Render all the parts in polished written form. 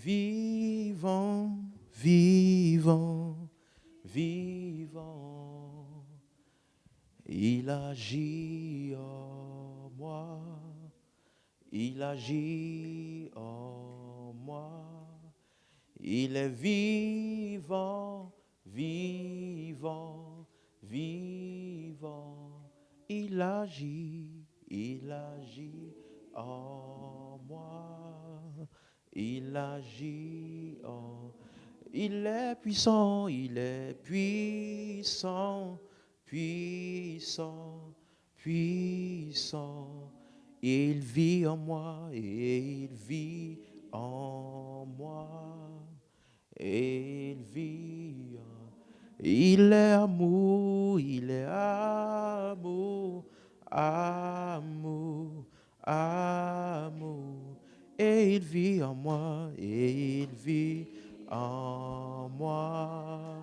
vivant, vivant, vivant. Il agit en moi, il agit en moi. Il est vivant, vivant, vivant. Il agit en moi. Il agit en... Il est puissant, puissant, puissant. Il vit en moi et il vit en moi. Et il vit en... Il est amour, amour, amour. Et il vit en moi, et il vit en moi,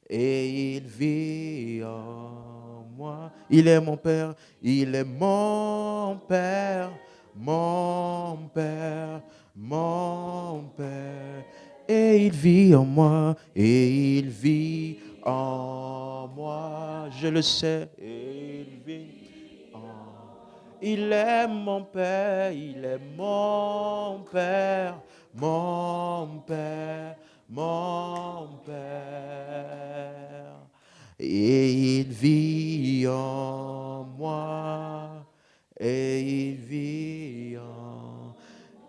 et il vit en moi. Il est mon Père, il est mon Père, mon Père, mon Père. Et il vit en moi, et il vit en moi. Je le sais, et il vit en moi. Il est mon Père, il est mon Père, mon Père, mon Père. Et il vit en moi, et il vit en...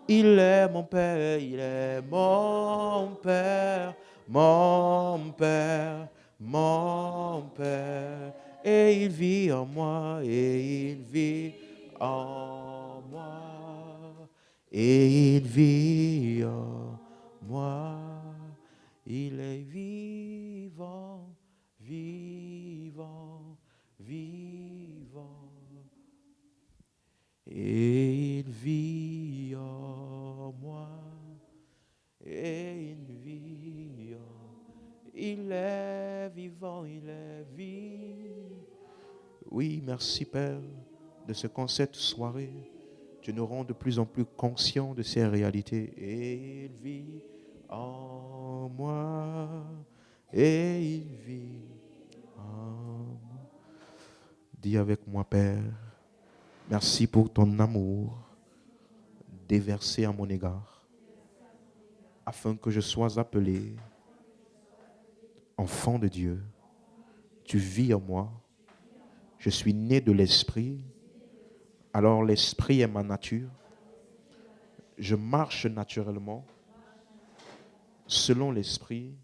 Il est mon Père, il est mon Père, mon Père, mon Père. Et il vit en moi, et il vit en moi, et il vit en moi. Il est vivant, vivant, vivant. Et il vit en moi, et il vit en... Il est vivant, il est vivant. Oui, merci Père, de ce qu'en cette soirée, tu nous rends de plus en plus conscients de ces réalités. Et il vit en moi, et il vit en moi. Dis avec moi, Père, merci pour ton amour déversé à mon égard, afin que je sois appelé enfant de Dieu. Tu vis en moi, je suis né de l'Esprit, alors l'Esprit est ma nature. Je marche naturellement selon l'Esprit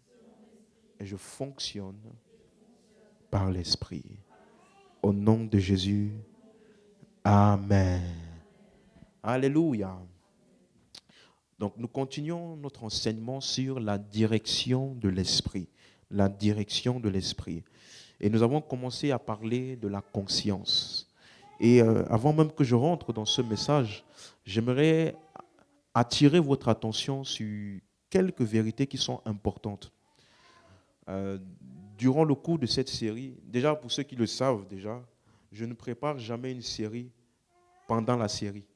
et je fonctionne par l'Esprit. Au nom de Jésus, Amen. Alléluia. Donc nous continuons notre enseignement sur la direction de l'Esprit. La direction de l'Esprit. Et nous avons commencé à parler de la conscience. Et avant même que je rentre dans ce message, j'aimerais attirer votre attention sur quelques vérités qui sont importantes. Durant le cours de cette série, déjà pour ceux qui le savent déjà, je ne prépare jamais une série pendant la série.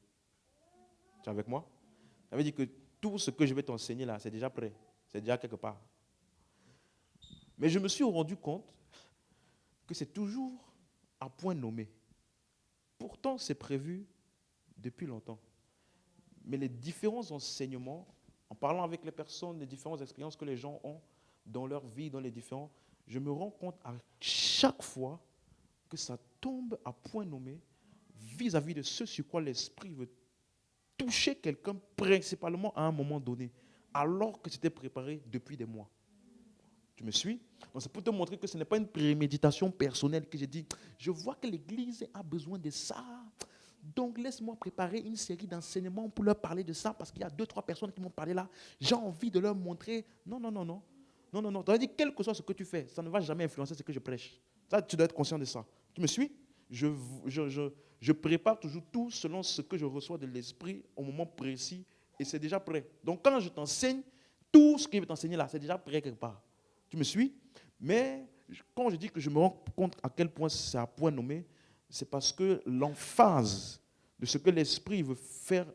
Tu es avec moi? Ça veut dire que tout ce que je vais t'enseigner là, c'est déjà prêt. C'est déjà quelque part. Mais je me suis rendu compte que c'est toujours à point nommé. Pourtant, c'est prévu depuis longtemps. Mais les différents enseignements, en parlant avec les personnes, les différentes expériences que les gens ont dans leur vie, dans les différents, je me rends compte à chaque fois que ça tombe à point nommé vis-à-vis de ce sur quoi l'Esprit veut toucher quelqu'un principalement à un moment donné, alors que c'était préparé depuis des mois. Tu me suis? Donc c'est pour te montrer que ce n'est pas une préméditation personnelle que j'ai dit, je vois que l'Église a besoin de ça. Donc laisse-moi préparer une série d'enseignements pour leur parler de ça, parce qu'il y a 2-3 personnes qui m'ont parlé là. J'ai envie de leur montrer. Non, non, non, non. Non, non, non. Tu as dit, quel que soit ce que tu fais, ça ne va jamais influencer ce que je prêche. Ça, tu dois être conscient de ça. Tu me suis? Je prépare toujours tout selon ce que je reçois de l'Esprit au moment précis et c'est déjà prêt. Donc quand je t'enseigne, tout ce que je vais t'enseigner là, c'est déjà prêt quelque part. Tu me suis? Mais quand je dis que je me rends compte à quel point c'est à point nommé, c'est parce que l'emphase de ce que l'Esprit veut faire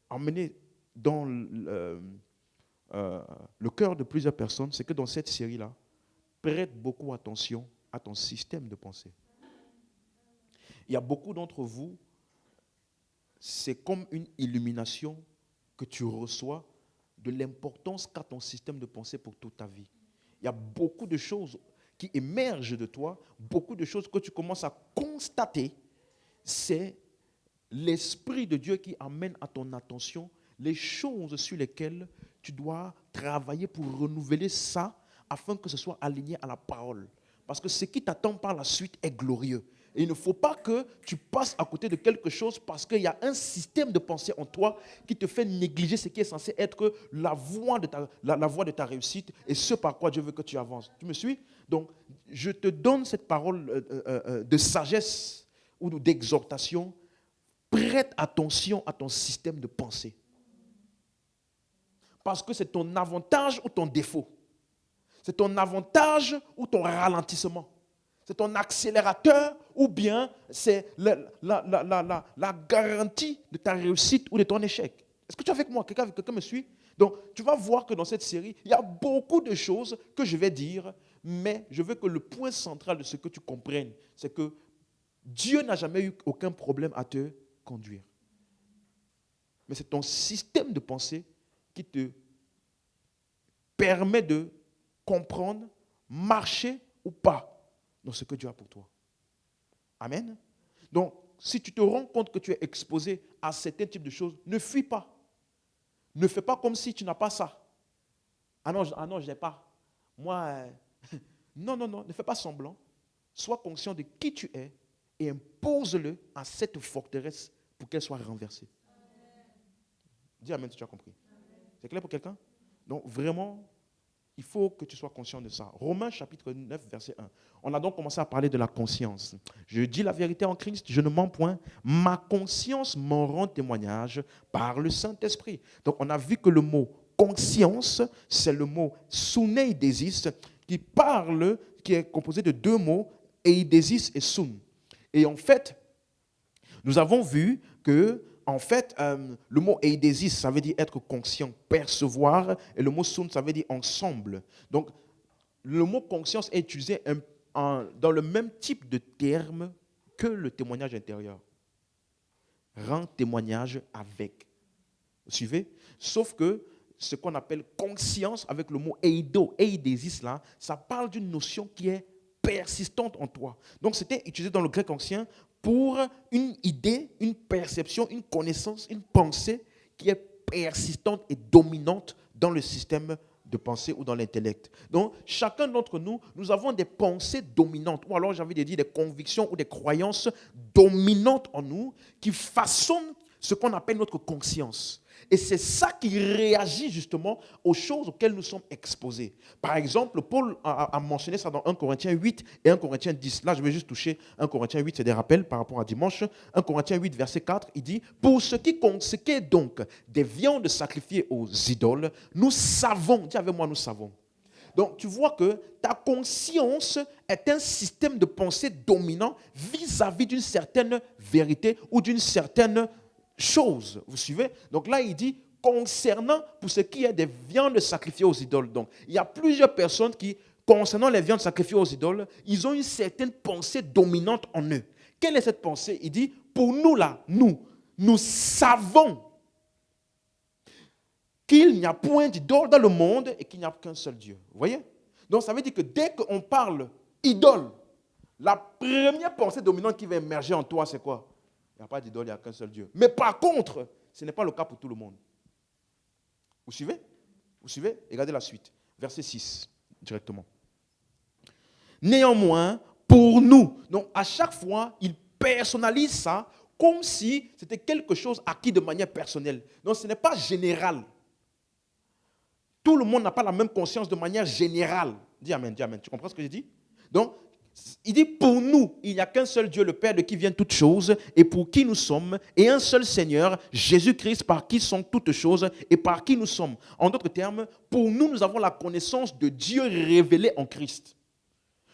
emmener dans le cœur de plusieurs personnes, c'est que dans cette série-là, prête beaucoup attention à ton système de pensée. Il y a beaucoup d'entre vous, c'est comme une illumination que tu reçois de l'importance qu'a ton système de pensée pour toute ta vie. Il y a beaucoup de choses qui émergent de toi, beaucoup de choses que tu commences à constater. C'est l'Esprit de Dieu qui amène à ton attention les choses sur lesquelles tu dois travailler pour renouveler ça afin que ce soit aligné à la parole. Parce que ce qui t'attend par la suite est glorieux. Et il ne faut pas que tu passes à côté de quelque chose parce qu'il y a un système de pensée en toi qui te fait négliger ce qui est censé être la voie de ta réussite et ce par quoi Dieu veut que tu avances. Tu me suis? Donc, je te donne cette parole de sagesse ou d'exhortation. Prête attention à ton système de pensée. Parce que c'est ton avantage ou ton défaut. C'est ton avantage ou ton ralentissement. C'est ton accélérateur ou bien c'est la garantie de ta réussite ou de ton échec. Est-ce que tu es avec moi? Quelqu'un me suit? Donc, tu vas voir que dans cette série, il y a beaucoup de choses que je vais dire, mais je veux que le point central de ce que tu comprennes, c'est que Dieu n'a jamais eu aucun problème à te conduire. Mais c'est ton système de pensée qui te permet de comprendre, marcher ou pas dans ce que Dieu a pour toi. Amen. Donc, si tu te rends compte que tu es exposé à certains types de choses, ne fuis pas. Ne fais pas comme si tu n'as pas ça. Ah non, je n'ai pas. Moi, non, ne fais pas semblant. Sois conscient de qui tu es et impose-le à cette forteresse pour qu'elle soit renversée. Dis amen si tu as compris. C'est clair pour quelqu'un? Donc, vraiment, il faut que tu sois conscient de ça. Romains chapitre 9, verset 1. On a donc commencé à parler de la conscience. Je dis la vérité en Christ, je ne mens point. Ma conscience m'en rend témoignage par le Saint-Esprit. Donc, on a vu que le mot conscience, c'est le mot suneidesis, qui est composé de deux mots, eidesis et sun. Et en fait, nous avons vu que le mot eidesis, ça veut dire être conscient, percevoir, et le mot sun, ça veut dire ensemble. Donc, le mot conscience est utilisé dans le même type de terme que le témoignage intérieur. Rend témoignage avec. Vous suivez? Sauf que ce qu'on appelle conscience avec le mot eidesis, là, ça parle d'une notion qui est persistante en toi. Donc, c'était utilisé dans le grec ancien pour une idée, une perception, une connaissance, une pensée qui est persistante et dominante dans le système de pensée ou dans l'intellect. Donc, chacun d'entre nous, nous avons des pensées dominantes, ou alors j'ai envie de dire des convictions ou des croyances dominantes en nous qui façonnent ce qu'on appelle notre conscience. Et c'est ça qui réagit justement aux choses auxquelles nous sommes exposés. Par exemple, Paul a mentionné ça dans 1 Corinthiens 8 et 1 Corinthiens 10. Là, je vais juste toucher 1 Corinthiens 8, c'est des rappels par rapport à dimanche. 1 Corinthiens 8, verset 4, il dit « Pour ce qui est donc des viandes sacrifiées aux idoles, nous savons, dis avec moi, nous savons. » Donc, tu vois que ta conscience est un système de pensée dominant vis-à-vis d'une certaine vérité ou d'une certaine chose. Vous suivez? Donc là, il dit, concernant, pour ce qui est des viandes sacrifiées aux idoles. Donc, il y a plusieurs personnes qui, concernant les viandes sacrifiées aux idoles, ils ont une certaine pensée dominante en eux. Quelle est cette pensée? Il dit, pour nous là, nous savons qu'il n'y a point d'idole dans le monde et qu'il n'y a qu'un seul Dieu. Vous voyez? Donc, ça veut dire que dès qu'on parle idole, la première pensée dominante qui va émerger en toi, c'est quoi? Il n'y a pas d'idole, il n'y a qu'un seul Dieu. Mais par contre, ce n'est pas le cas pour tout le monde. Vous suivez? Vous suivez? Regardez la suite. Verset 6, directement. Néanmoins, pour nous, donc à chaque fois, il personnalise ça comme si c'était quelque chose acquis de manière personnelle. Donc ce n'est pas général. Tout le monde n'a pas la même conscience de manière générale. Dis amen, dis amen. Tu comprends ce que j'ai dit? Donc, il dit, pour nous, il n'y a qu'un seul Dieu, le Père, de qui viennent toutes choses, et pour qui nous sommes, et un seul Seigneur, Jésus-Christ, par qui sont toutes choses, et par qui nous sommes. En d'autres termes, pour nous, nous avons la connaissance de Dieu révélé en Christ.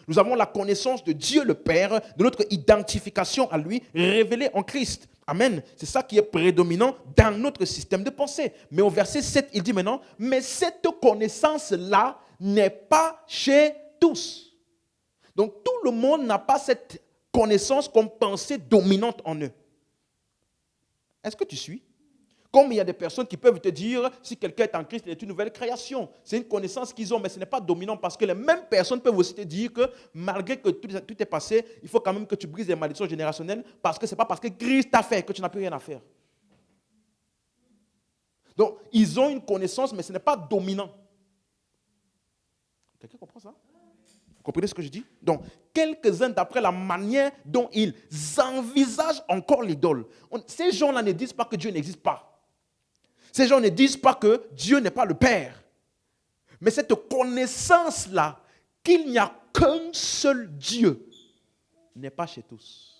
Nous avons la connaissance de Dieu le Père, de notre identification à lui, révélée en Christ. Amen. C'est ça qui est prédominant dans notre système de pensée. Mais au verset 7, il dit maintenant, mais cette connaissance-là n'est pas chez tous. Donc tout le monde n'a pas cette connaissance comme pensée dominante en eux. Est-ce que tu suis? Comme il y a des personnes qui peuvent te dire, si quelqu'un est en Christ, il est une nouvelle création. C'est une connaissance qu'ils ont, mais ce n'est pas dominant parce que les mêmes personnes peuvent aussi te dire que malgré que tout est passé, il faut quand même que tu brises les malédictions générationnelles parce que ce n'est pas parce que Christ t'a fait que tu n'as plus rien à faire. Donc, ils ont une connaissance, mais ce n'est pas dominant. Quelqu'un comprend ça? Vous comprenez ce que je dis? Donc, quelques-uns d'après la manière dont ils envisagent encore l'idole. Ces gens-là ne disent pas que Dieu n'existe pas. Ces gens ne disent pas que Dieu n'est pas le Père. Mais cette connaissance-là, qu'il n'y a qu'un seul Dieu, n'est pas chez tous.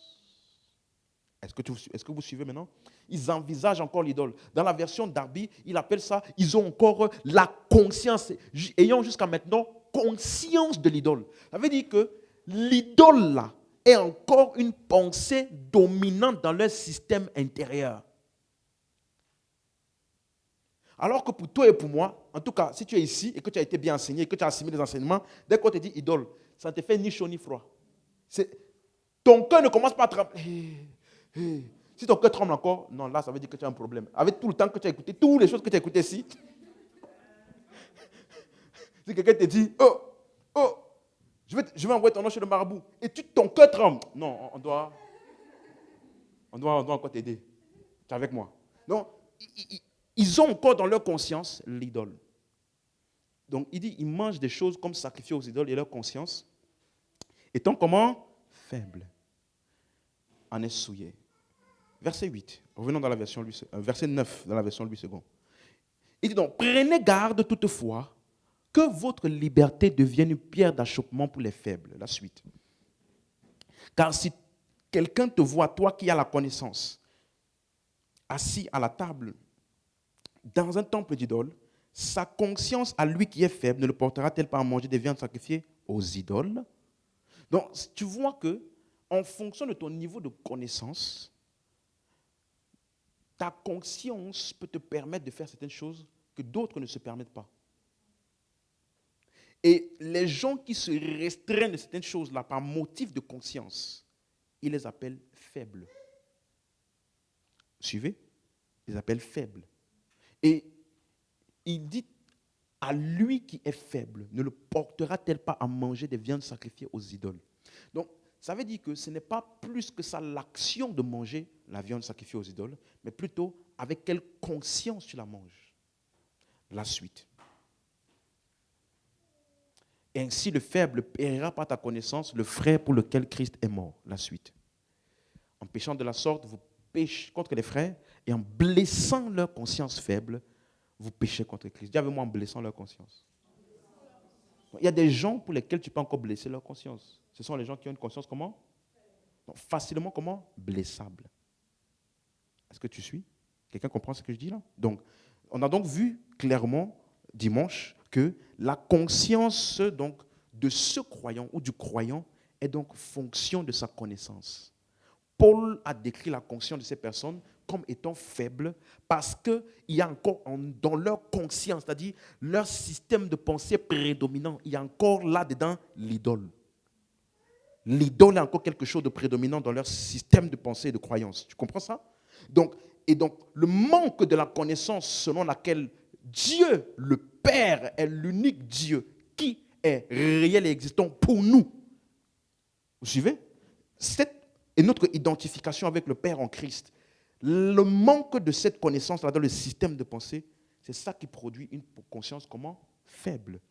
Est-ce que vous suivez maintenant? Ils envisagent encore l'idole. Dans la version Darby, il appelle ça, ils ont encore la conscience, ayant jusqu'à maintenant conscience de l'idole. Ça veut dire que l'idole là est encore une pensée dominante dans leur système intérieur. Alors que pour toi et pour moi, en tout cas, si tu es ici et que tu as été bien enseigné et que tu as assimilé les enseignements, dès qu'on te dit idole, ça ne te fait ni chaud ni froid. Ton cœur ne commence pas à trembler. Si ton cœur tremble encore, non, là, ça veut dire que tu as un problème. Avec tout le temps que tu as écouté, toutes les choses que tu as écoutées ici, si quelqu'un te dit, je vais envoyer ton nom chez le marabout, et ton cœur tremble. Non, on doit encore t'aider. Tu es avec moi. Non, ils ont encore dans leur conscience l'idole. Donc, il dit, ils mangent des choses comme sacrifiées aux idoles et leur conscience, étant comment? Faible. En est souillé. Verset 8. Revenons dans la version verset 9 dans la version Louis II. Il dit donc, prenez garde toutefois que votre liberté devienne une pierre d'achoppement pour les faibles. La suite. Car si quelqu'un te voit, toi qui as la connaissance, assis à la table, dans un temple d'idole, sa conscience à lui qui est faible ne le portera-t-elle pas à manger des viandes sacrifiées aux idoles? Donc, tu vois que, en fonction de ton niveau de connaissance, ta conscience peut te permettre de faire certaines choses que d'autres ne se permettent pas. Et les gens qui se restreignent de certaines choses-là par motif de conscience, ils les appellent faibles. Suivez? Ils les appellent faibles. Et il dit à lui qui est faible, ne le portera-t-elle pas à manger des viandes sacrifiées aux idoles? Donc, ça veut dire que ce n'est pas plus que ça l'action de manger la viande sacrifiée aux idoles, mais plutôt avec quelle conscience tu la manges. La suite. Et ainsi le faible paiera par ta connaissance le frère pour lequel Christ est mort. La suite. En péchant de la sorte, vous péchez contre les frères et en blessant leur conscience faible, vous péchez contre Christ. Dis avec moi en blessant leur conscience. Il y a des gens pour lesquels tu peux encore blesser leur conscience. Ce sont les gens qui ont une conscience comment? Donc, facilement comment? Blessable. Est-ce que tu suis? Quelqu'un comprend ce que je dis là? Donc, on a donc vu clairement dimanche que la conscience donc, de ce croyant ou du croyant est donc fonction de sa connaissance. Paul a décrit la conscience de ces personnes comme étant faibles parce qu'il y a encore dans leur conscience, c'est-à-dire leur système de pensée prédominant, il y a encore là-dedans l'idole. L'idole est encore quelque chose de prédominant dans leur système de pensée et de croyance. Tu comprends ça? Donc, le manque de la connaissance selon laquelle Dieu, le Père, est l'unique Dieu qui est réel et existant pour nous. Vous suivez? Cette est notre identification avec le Père en Christ. Le manque de cette connaissance-là dans le système de pensée, c'est ça qui produit une conscience comment? Faible.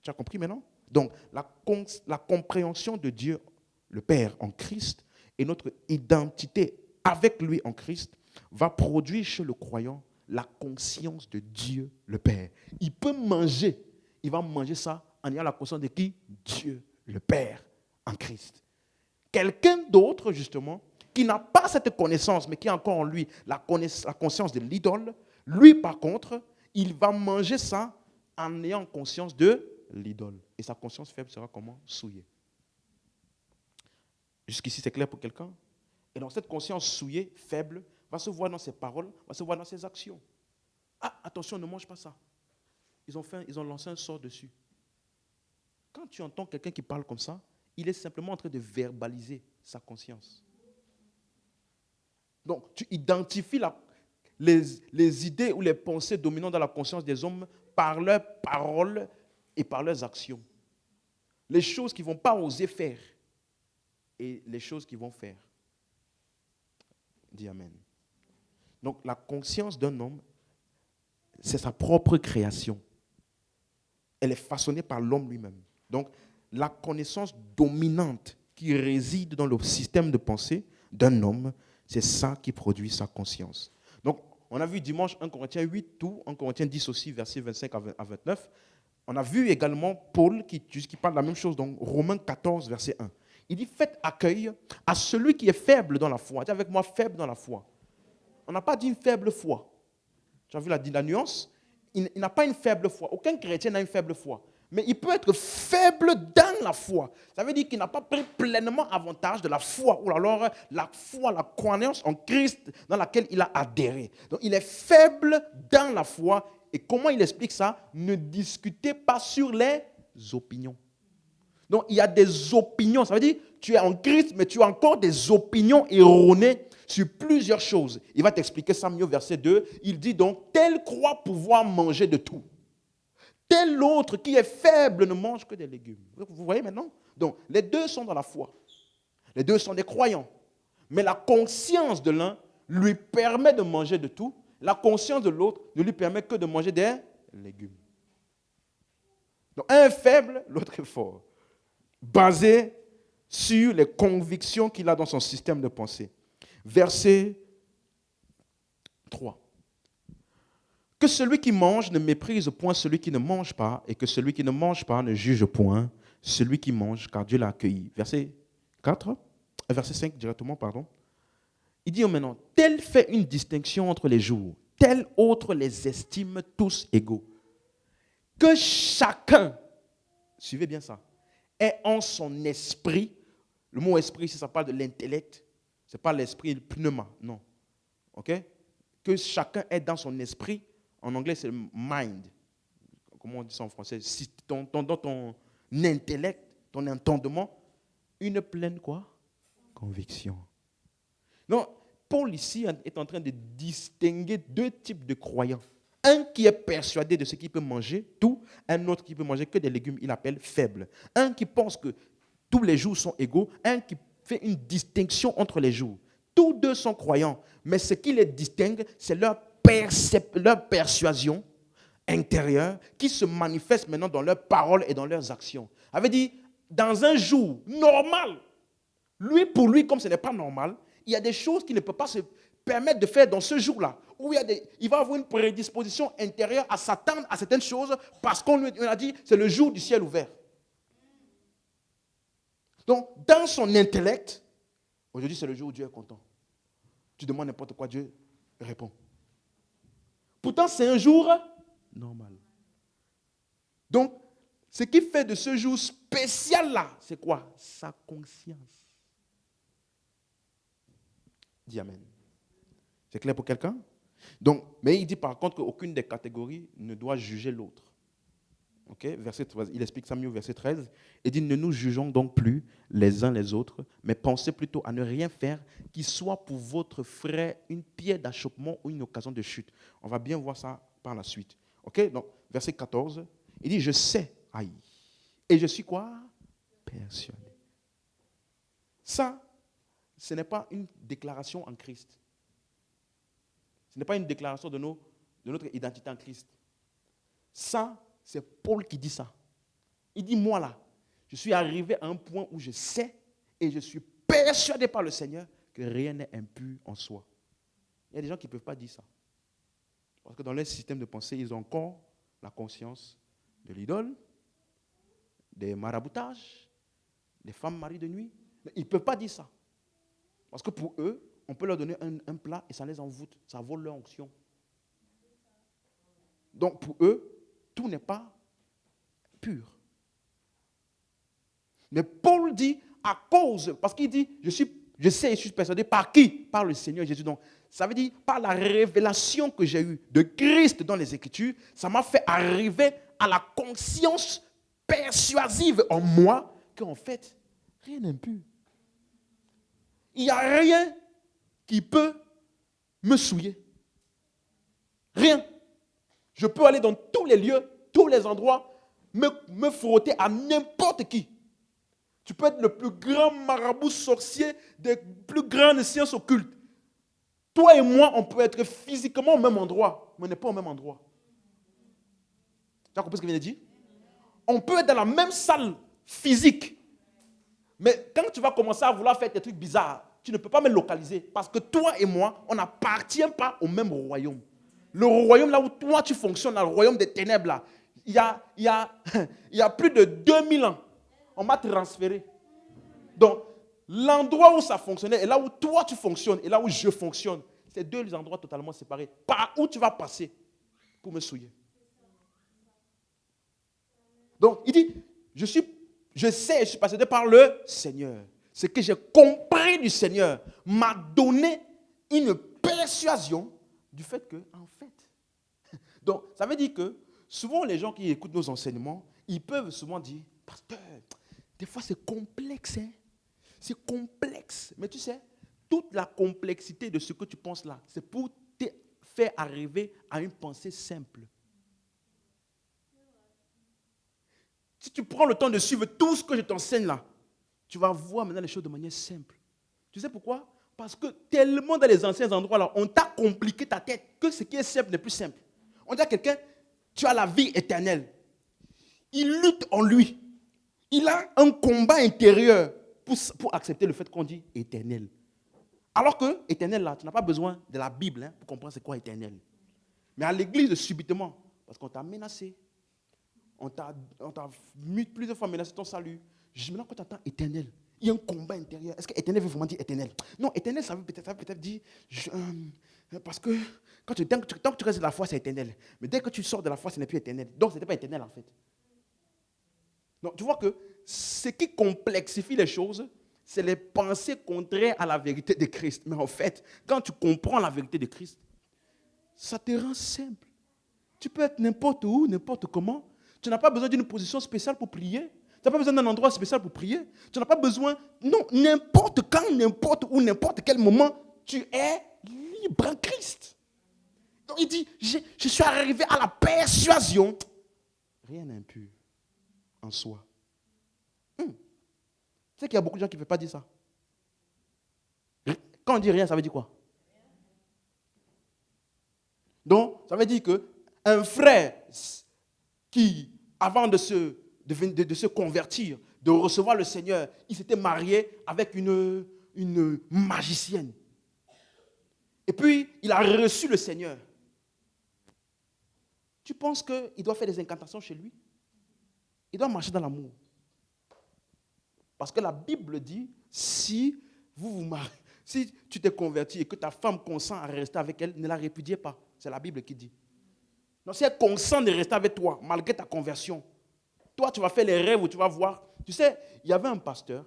Tu as compris maintenant? Donc, la compréhension de Dieu, le Père en Christ, et notre identité avec lui en Christ, va produire chez le croyant la conscience de Dieu, le Père. Il peut manger, il va manger ça en ayant la conscience de qui? Dieu, le Père en Christ. Quelqu'un d'autre, justement, qui n'a pas cette connaissance, mais qui a encore en lui la conscience de l'idole, lui, par contre, il va manger ça en ayant conscience de l'idole. Et sa conscience faible sera comment? Souillée. Jusqu'ici, c'est clair pour quelqu'un? Et donc cette conscience souillée, faible, va se voir dans ses paroles, va se voir dans ses actions. Ah, attention, ne mange pas ça. Ils ont lancé un sort dessus. Quand tu entends quelqu'un qui parle comme ça, il est simplement en train de verbaliser sa conscience. Donc, tu identifies les idées ou les pensées dominantes dans la conscience des hommes par leurs paroles et par leurs actions. Les choses qu'ils ne vont pas oser faire et les choses qu'ils vont faire. Dis Amen. Donc, la conscience d'un homme, c'est sa propre création. Elle est façonnée par l'homme lui-même. Donc, la connaissance dominante qui réside dans le système de pensée d'un homme, c'est ça qui produit sa conscience. Donc, on a vu dimanche 1 Corinthiens 8, tout, 1 Corinthiens 10 aussi, versets 25 à 29. On a vu également Paul qui parle de la même chose dans Romains 14, verset 1. Il dit, faites accueil à celui qui est faible dans la foi. Dis avec moi, faible dans la foi. On n'a pas dit une faible foi. Tu as vu la nuance? Il n'a pas une faible foi. Aucun chrétien n'a une faible foi. Mais il peut être faible dans la foi. Ça veut dire qu'il n'a pas pris pleinement avantage de la foi, ou alors la foi, la croyance en Christ dans laquelle il a adhéré. Donc il est faible dans la foi. Et comment il explique ça? Ne discutez pas sur les opinions. Donc il y a des opinions. Ça veut dire tu es en Christ, mais tu as encore des opinions erronées sur plusieurs choses. Il va t'expliquer ça mieux au verset 2. Il dit donc, tel croit pouvoir manger de tout. Tel autre qui est faible ne mange que des légumes. Vous voyez maintenant? Donc, les deux sont dans la foi. Les deux sont des croyants. Mais la conscience de l'un lui permet de manger de tout. La conscience de l'autre ne lui permet que de manger des légumes. Donc, un est faible, l'autre est fort. Basé sur les convictions qu'il a dans son système de pensée. Verset 3. Que celui qui mange ne méprise point celui qui ne mange pas, et que celui qui ne mange pas ne juge point celui qui mange, car Dieu l'a accueilli. Verset 5 directement, pardon. Il dit maintenant, tel fait une distinction entre les jours, tel autre les estime tous égaux. Que chacun, suivez bien ça, ait en son esprit, le mot esprit ici, ça parle de l'intellect, ce n'est pas l'esprit, le pneuma, non. Ok? Que chacun ait dans son esprit. En anglais, c'est mind. Comment on dit ça en français? Dans ton intellect, ton entendement, une pleine quoi? Conviction. Non, Paul ici est en train de distinguer deux types de croyants. Un qui est persuadé de ce qu'il peut manger, tout. Un autre qui peut manger que des légumes, il appelle faible. Un qui pense que tous les jours sont égaux. Un qui fait une distinction entre les jours. Tous deux sont croyants, mais ce qui les distingue, c'est leur persuasion intérieure qui se manifeste maintenant dans leurs paroles et dans leurs actions. Ça veut dire, dans un jour normal, pour lui, comme ce n'est pas normal, il y a des choses qu'il ne peut pas se permettre de faire dans ce jour-là, où il va avoir une prédisposition intérieure à s'attendre à certaines choses parce qu'on lui a dit, c'est le jour du ciel ouvert. Donc, dans son intellect, aujourd'hui c'est le jour où Dieu est content. Tu demandes n'importe quoi, Dieu répond. Pourtant, c'est un jour normal. Donc, ce qui fait de ce jour spécial-là, c'est quoi? Sa conscience. Dis Amen. C'est clair pour quelqu'un? Donc, mais il dit par contre qu'aucune des catégories ne doit juger l'autre. Ok, verset 13, il explique ça mieux au verset 13. Il dit, ne nous jugeons donc plus les uns les autres, mais pensez plutôt à ne rien faire qui soit pour votre frère une pierre d'achoppement ou une occasion de chute. On va bien voir ça par la suite. Ok, donc verset 14, il dit, je sais, aïe, et je suis quoi? Persuadé. Ça, ce n'est pas une déclaration en Christ. Ce n'est pas une déclaration de notre identité en Christ. Ça, c'est Paul qui dit ça. Il dit, moi là, je suis arrivé à un point où je sais et je suis persuadé par le Seigneur que rien n'est impur en soi. Il y a des gens qui ne peuvent pas dire ça. Parce que dans leur système de pensée, ils ont encore la conscience de l'idole, des maraboutages, des femmes mariées de nuit. Mais ils ne peuvent pas dire ça. Parce que pour eux, on peut leur donner un plat et ça les envoûte. Ça vole leur onction. Donc pour eux, tout n'est pas pur. Mais Paul dit, à cause, parce qu'il dit, je suis Je sais et je suis persuadé par qui? Par le Seigneur Jésus. Donc, ça veut dire par la révélation que j'ai eue de Christ dans les Écritures, ça m'a fait arriver à la conscience persuasive en moi qu'en fait, rien n'impur. Il n'y a rien qui peut me souiller. Rien. Je peux aller dans tous les lieux, tous les endroits, me frotter à n'importe qui. Tu peux être le plus grand marabout sorcier des plus grandes sciences occultes. Toi et moi, on peut être physiquement au même endroit, mais on n'est pas au même endroit. Tu as compris ce que je viens de dire? On peut être dans la même salle physique, mais quand tu vas commencer à vouloir faire des trucs bizarres, tu ne peux pas me localiser. Parce que toi et moi, on n'appartient pas au même royaume. Le royaume là où toi tu fonctionnes, là, le royaume des ténèbres, là, il y a plus de 2000 ans, on m'a transféré. Donc, l'endroit où ça fonctionnait et là où toi tu fonctionnes et là où je fonctionne, c'est deux endroits totalement séparés. Par où tu vas passer pour me souiller. Donc, il dit, je sais, je suis passé par le Seigneur. Ce que j'ai compris du Seigneur m'a donné une persuasion du fait que, en fait. Donc, ça veut dire que souvent les gens qui écoutent nos enseignements, ils peuvent souvent dire, pasteur, des fois c'est complexe, hein? C'est complexe. Mais tu sais, toute la complexité de ce que tu penses là, c'est pour te faire arriver à une pensée simple. Si tu prends le temps de suivre tout ce que je t'enseigne là, tu vas voir maintenant les choses de manière simple. Tu sais pourquoi? Parce que tellement dans les anciens endroits là, on t'a compliqué ta tête que ce qui est simple n'est plus simple. On dit à quelqu'un, tu as la vie éternelle. Il lutte en lui. Il a un combat intérieur pour accepter le fait qu'on dit éternel. Alors que éternel là, tu n'as pas besoin de la Bible pour comprendre c'est quoi éternel. Mais à l'église, subitement, parce qu'on t'a menacé, on t'a mis plusieurs fois menacé ton salut. Je dis, maintenant quand tu entends éternel, il y a un combat intérieur. Est-ce que éternel veut vraiment dire éternel? Non, éternel, ça veut peut-être dire, parce que tant que tu restes de la foi, c'est éternel. Mais dès que tu sors de la foi, ce n'est plus éternel. Donc, ce n'était pas éternel en fait. Donc, tu vois que ce qui complexifie les choses, c'est les pensées contraires à la vérité de Christ. Mais en fait, quand tu comprends la vérité de Christ, ça te rend simple. Tu peux être n'importe où, n'importe comment. Tu n'as pas besoin d'une position spéciale pour prier. Tu n'as pas besoin d'un endroit spécial pour prier. Tu n'as pas besoin... Non, n'importe quand, n'importe où, n'importe quel moment, tu es libre en Christ. Donc il dit, je suis arrivé à la persuasion. Rien n'impur en soi. Tu sais qu'il y a beaucoup de gens qui ne veulent pas dire ça. Quand on dit rien, ça veut dire quoi? Donc, ça veut dire qu'un frère qui, avant de se convertir, de recevoir le Seigneur, il s'était marié avec une magicienne. Et puis, il a reçu le Seigneur. Tu penses qu'il doit faire des incantations chez lui? Il doit marcher dans l'amour. Parce que la Bible dit, si vous vous mariez, si tu t'es converti et que ta femme consent à rester avec elle, ne la répudiez pas. C'est la Bible qui dit. Donc si elle consent de rester avec toi, malgré ta conversion, toi tu vas faire les rêves où tu vas voir. Tu sais, il y avait un pasteur.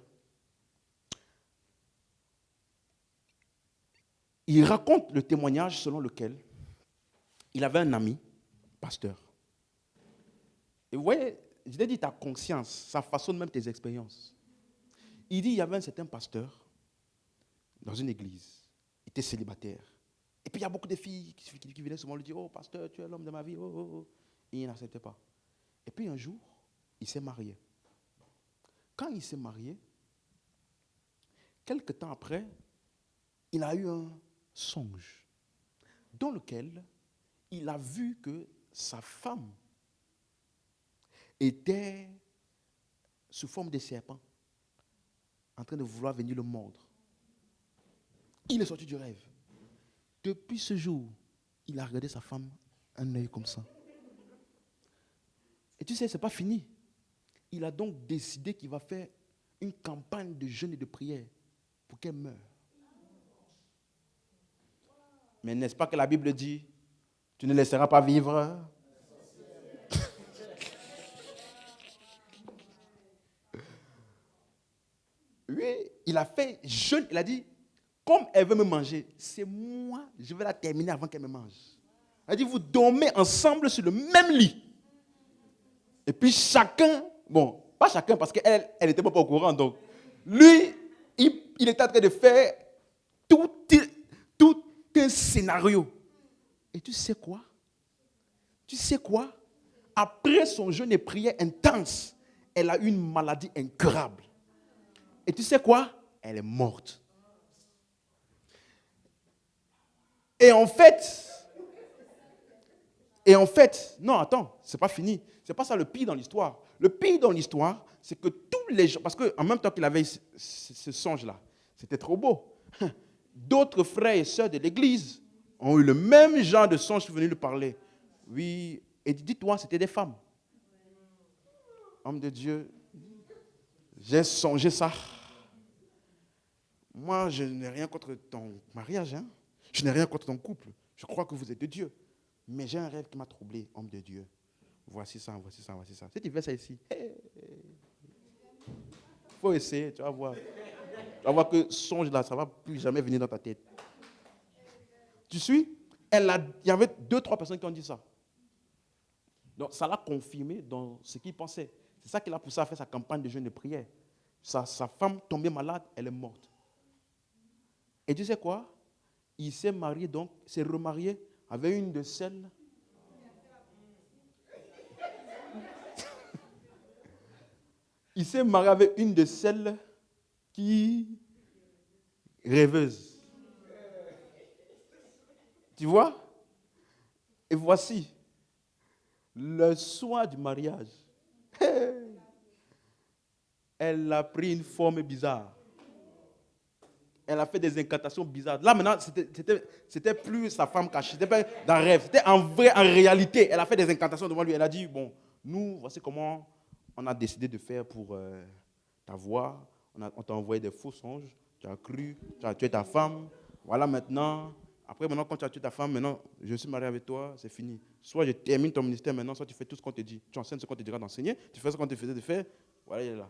Il raconte le témoignage selon lequel il avait un ami, pasteur. Et vous voyez, je t'ai dit ta conscience, ça façonne même tes expériences. Il dit, il y avait un certain pasteur dans une église. Il était célibataire. Et puis il y a beaucoup de filles qui venaient souvent lui dire, oh pasteur, tu es l'homme de ma vie. Oh, oh, oh. Et il n'acceptait pas. Et puis un jour, il s'est marié. Quand il s'est marié, quelque temps après, il a eu un songe dans lequel il a vu que sa femme était sous forme de serpent, en train de vouloir venir le mordre. Il est sorti du rêve. Depuis ce jour, il a regardé sa femme un œil comme ça. Et tu sais, ce n'est pas fini. Il a donc décidé qu'il va faire une campagne de jeûne et de prière pour qu'elle meure. Mais n'est-ce pas que la Bible dit, tu ne laisseras pas vivre? Oui, il a fait jeûne. Il a dit, comme elle veut me manger, c'est moi, je vais la terminer avant qu'elle me mange. Il a dit, vous dormez ensemble sur le même lit. Et puis chacun, bon, pas chacun parce qu'elle n'était pas au courant. Donc, lui, il était en train de faire tout un scénario. Et tu sais quoi? Après son jeûne et prière intense, elle a eu une maladie incurable. Et tu sais quoi? Elle est morte. Et en fait, non, attends, c'est pas fini. C'est pas ça le pire dans l'histoire. Le pire dans l'histoire, c'est que tous les gens, parce qu'en même temps qu'il avait ce songe-là, c'était trop beau. D'autres frères et sœurs de l'église ont eu le même genre de songe qui venaient lui parler. Oui, et dis-toi, c'était des femmes. Homme de Dieu, j'ai songé ça. Moi, je n'ai rien contre ton mariage. Hein? Je n'ai rien contre ton couple. Je crois que vous êtes de Dieu. Mais j'ai un rêve qui m'a troublé, homme de Dieu. Voici ça, voici ça, voici ça. Si tu fais ça ici, il faut essayer, tu vas voir. Tu vas voir que ce songe-là, ça ne va plus jamais venir dans ta tête. Tu suis? Il y avait 2-3 personnes qui ont dit ça. Donc, ça l'a confirmé dans ce qu'il pensait. C'est ça qui l'a poussé à faire sa campagne de jeûne et de prière. Sa femme tombée malade, elle est morte. Et tu sais quoi? Il s'est marié donc, s'est remarié avec une de celles. Il s'est marié avec une de celles qui rêveuse. Tu vois? Et voici, le soir du mariage, elle a pris une forme bizarre. Elle a fait des incantations bizarres. Là, maintenant, c'était plus sa femme cachée. C'était pas dans le rêve. C'était en réalité. Elle a fait des incantations devant lui. Elle a dit, bon, nous, voici comment on a décidé de faire pour t'avoir. On t'a envoyé des faux songes. Tu as cru, tu as tué ta femme. Voilà maintenant. Après, maintenant, quand tu as tué ta femme, maintenant, je suis marié avec toi, c'est fini. Soit je termine ton ministère maintenant, soit tu fais tout ce qu'on te dit. Tu enseignes ce qu'on te dira d'enseigner. Tu fais ce qu'on te faisait de faire. Voilà, il est là.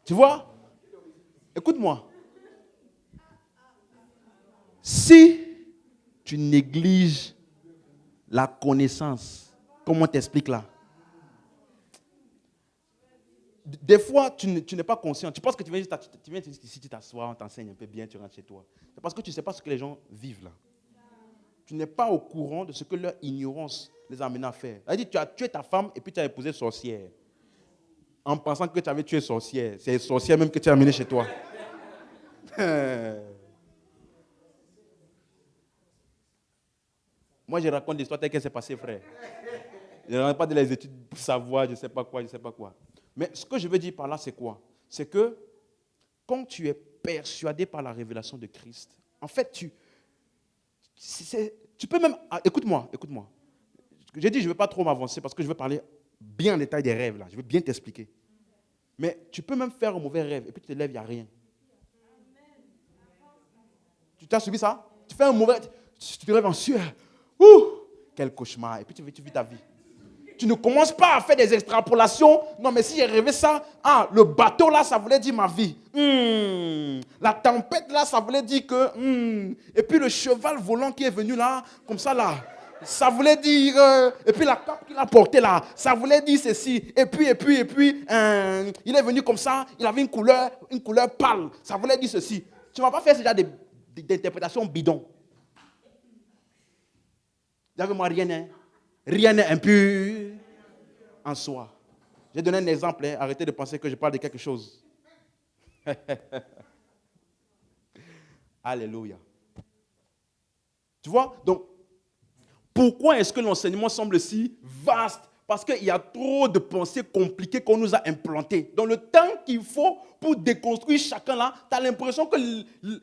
Tu vois? Écoute-moi. Si tu négliges la connaissance, comment on t'explique là? Des fois, tu n'es pas conscient. Tu penses que tu viens ici, tu t'assois, on t'enseigne un peu bien, tu rentres chez toi. C'est parce que tu ne sais pas ce que les gens vivent là. Tu n'es pas au courant de ce que leur ignorance les a amenés à faire. Elle dit, tu as tué ta femme et puis tu as épousé sorcière. En pensant que tu avais tué sorcière. C'est sorcière même que tu as amené chez toi. Moi, je raconte l'histoire telle qu'elle s'est passée, frère. Je ne raconte pas de les études pour savoir, je ne sais pas quoi. Mais ce que je veux dire par là, c'est quoi? C'est que quand tu es persuadé par la révélation de Christ, en fait, tu peux même... Écoute-moi. J'ai dit, je ne veux pas trop m'avancer parce que je veux parler bien en détail des rêves, là. Je veux bien t'expliquer. Mais tu peux même faire un mauvais rêve et puis tu te lèves, il n'y a rien. Tu t'as subi ça? Tu fais un mauvais... Tu te lèves en sueur. Ouh! Quel cauchemar. Et puis tu vis ta vie. Tu ne commences pas à faire des extrapolations. Non, mais si j'ai rêvé ça, le bateau là, ça voulait dire ma vie. La tempête là, ça voulait dire que... Et puis le cheval volant qui est venu là, comme ça là, ça voulait dire... et puis la cape qu'il a portée là, ça voulait dire ceci. Et puis, il est venu comme ça, il avait une couleur pâle. Ça voulait dire ceci. Tu ne vas pas faire ce genre d'interprétation bidon. Moi, rien n'est impur en soi. J'ai donné un exemple. Arrêtez de penser que je parle de quelque chose. Alléluia. Tu vois? Donc, pourquoi est-ce que l'enseignement semble si vaste? Parce qu'il y a trop de pensées compliquées qu'on nous a implantées. Dans le temps qu'il faut pour déconstruire chacun là, tu as l'impression que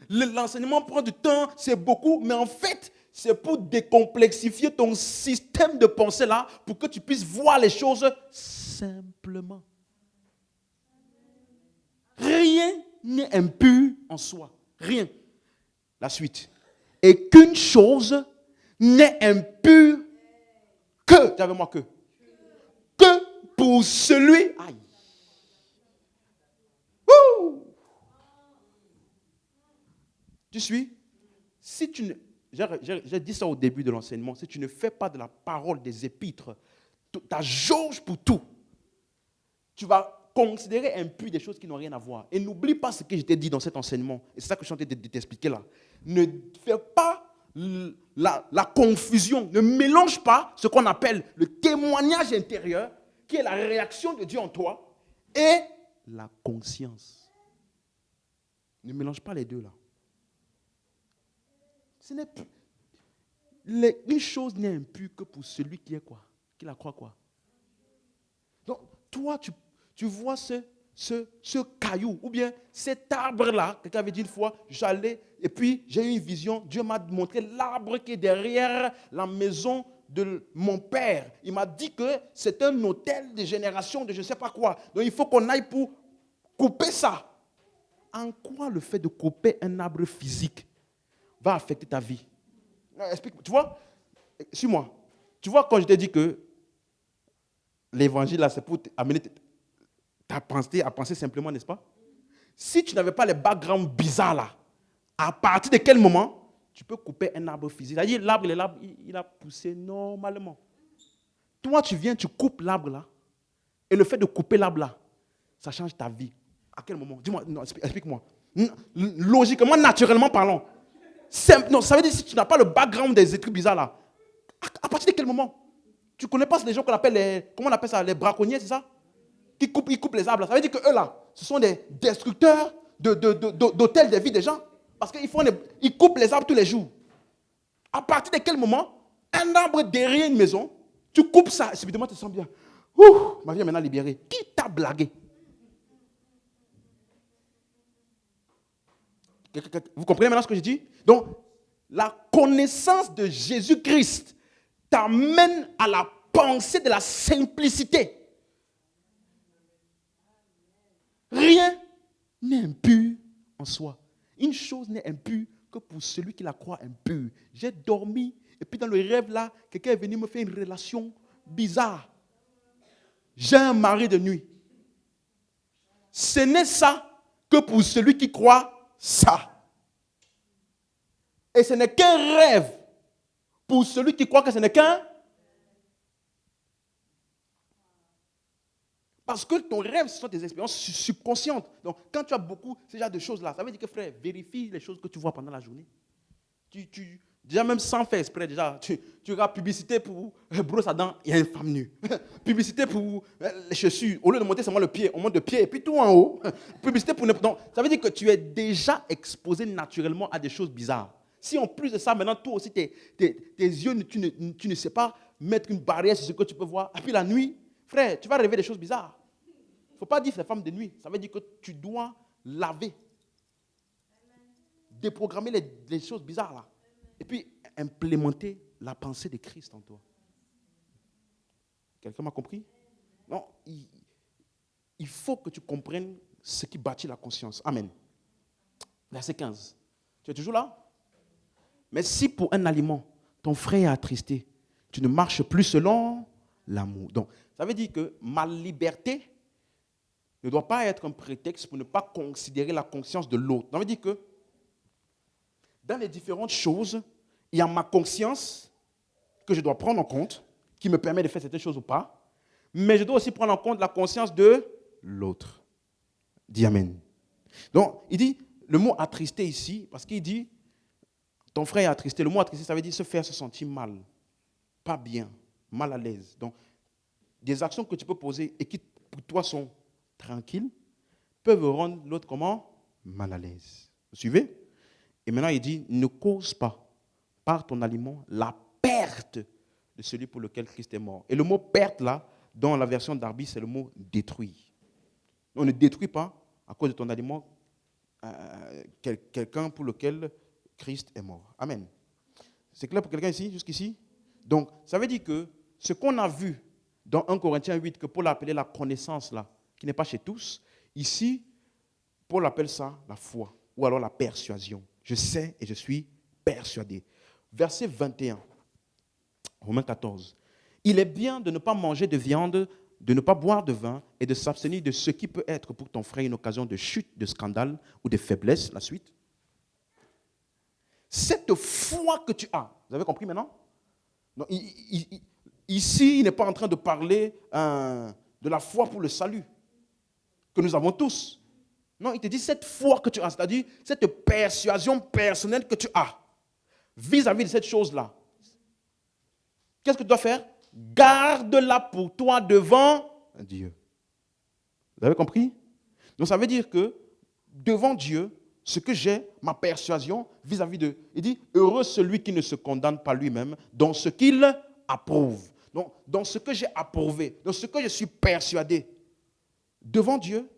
l'enseignement prend du temps, c'est beaucoup, mais en fait, c'est pour décomplexifier ton système de pensée là, pour que tu puisses voir les choses simplement. Rien n'est impur en soi. Rien. La suite. Et qu'une chose n'est impur que, dis avec moi que pour celui, aïe. Ouh. Tu suis? Si tu ne, j'ai dit ça au début de l'enseignement, si tu ne fais pas de la parole des épîtres ta jauge pour tout, tu vas considérer impur des choses qui n'ont rien à voir. Et n'oublie pas ce que je t'ai dit dans cet enseignement. Et c'est ça que je suis en train de t'expliquer là. Ne fais pas la confusion. Ne mélange pas ce qu'on appelle le témoignage intérieur, qui est la réaction de Dieu en toi, et la conscience. Ne mélange pas les deux là. Ce n'est plus. Une chose n'est impure que pour celui qui est quoi? Qui la croit quoi? Donc, toi, tu vois ce caillou, ou bien cet arbre-là, quelqu'un avait dit une fois, j'allais, et puis j'ai eu une vision, Dieu m'a montré l'arbre qui est derrière la maison de mon père. Il m'a dit que c'est un hôtel de génération de je ne sais pas quoi. Donc, il faut qu'on aille pour couper ça. En quoi le fait de couper un arbre physique va affecter ta vie? Explique, tu vois, suis-moi. Tu vois, quand je t'ai dit que l'évangile, là, c'est pour amener ta pensée à penser simplement, n'est-ce pas? Si tu n'avais pas les backgrounds bizarres, là, à partir de quel moment tu peux couper un arbre physique? C'est-à-dire, l'arbre, il a poussé normalement. Toi, tu viens, tu coupes l'arbre, là, et le fait de couper l'arbre, là, ça change ta vie. À quel moment? Dis-moi, non, explique-moi. Logiquement, naturellement parlant. Non, ça veut dire si tu n'as pas le background des trucs bizarres là, à partir de quel moment? Tu ne connais pas les gens qu'on appelle comment on appelle ça, les braconniers, c'est ça? Ils coupent les arbres. Ça veut dire qu'eux là, ce sont des destructeurs d'hôtels de vie des gens. Parce qu'ils coupent les arbres tous les jours. À partir de quel moment, un arbre derrière une maison, tu coupes ça, et subitement tu te sens bien. Ouh, ma vie est maintenant libérée. Qui t'a blagué? Vous comprenez maintenant ce que je dis? Donc, la connaissance de Jésus-Christ t'amène à la pensée de la simplicité. Rien n'est impur en soi. Une chose n'est impure que pour celui qui la croit impure. J'ai dormi et puis dans le rêve là, quelqu'un est venu me faire une relation bizarre. J'ai un mari de nuit. Ce n'est ça que pour celui qui croit ça. Et ce n'est qu'un rêve pour celui qui croit que ce n'est qu'un. Parce que ton rêve, ce sont des expériences subconscientes. Donc, quand tu as beaucoup ce genre de choses-là, ça veut dire que, frère, vérifie les choses que tu vois pendant la journée. Déjà, même sans faire exprès, déjà, tu regardes publicité pour brosse à dents, il y a une femme nue. Publicité pour les chaussures, au lieu de monter seulement le pied, on monte le pied et puis tout en haut. Publicité pour. Donc, ça veut dire que tu es déjà exposé naturellement à des choses bizarres. Si en plus de ça, maintenant, toi aussi, tes yeux, tu ne sais pas mettre une barrière sur ce que tu peux voir. Et puis la nuit, frère, tu vas rêver des choses bizarres. Il ne faut pas dire que c'est femme de nuit. Ça veut dire que tu dois laver, déprogrammer les choses bizarres là. Et puis implémenter la pensée de Christ en toi. Quelqu'un m'a compris? Non, il faut que tu comprennes ce qui bâtit la conscience. Amen. Verset 15. Tu es toujours là? Mais si pour un aliment, ton frère est attristé, tu ne marches plus selon l'amour. Donc, ça veut dire que ma liberté ne doit pas être un prétexte pour ne pas considérer la conscience de l'autre. Ça veut dire que dans les différentes choses, il y a ma conscience que je dois prendre en compte, qui me permet de faire certaines choses ou pas, mais je dois aussi prendre en compte la conscience de l'autre. Dis Amen. Donc, il dit, le mot attristé ici, parce qu'il dit, ton frère est attristé. Le mot attristé, ça veut dire se faire se sentir mal, pas bien, mal à l'aise. Donc, des actions que tu peux poser et qui pour toi sont tranquilles, peuvent rendre l'autre comment? Mal à l'aise. Vous suivez? Et maintenant, il dit, ne cause pas par ton aliment la perte de celui pour lequel Christ est mort. Et le mot perte, là, dans la version d'Arby, c'est le mot détruit. On ne détruit pas, à cause de ton aliment, quelqu'un pour lequel Christ est mort. Amen. C'est clair pour quelqu'un ici, jusqu'ici? Donc, ça veut dire que ce qu'on a vu dans 1 Corinthiens 8, que Paul a appelé la connaissance, là, qui n'est pas chez tous, ici, Paul appelle ça la foi, ou alors la persuasion. Je sais et je suis persuadé. Verset 21. Romains 14. Il est bien de ne pas manger de viande, de ne pas boire de vin et de s'abstenir de ce qui peut être pour ton frère une occasion de chute, de scandale ou de faiblesse. La suite. Cette foi que tu as, vous avez compris maintenant? Non, ici, il n'est pas en train de parler de la foi pour le salut que nous avons tous. Non, il te dit cette foi que tu as, c'est-à-dire cette persuasion personnelle que tu as vis-à-vis de cette chose-là. Qu'est-ce que tu dois faire? Garde-la pour toi devant Dieu. Vous avez compris? Donc ça veut dire que devant Dieu, ce que j'ai, ma persuasion vis-à-vis de... Il dit, heureux celui qui ne se condamne pas lui-même dans ce qu'il approuve. Donc, dans ce que j'ai approuvé, dans ce que je suis persuadé, devant Dieu,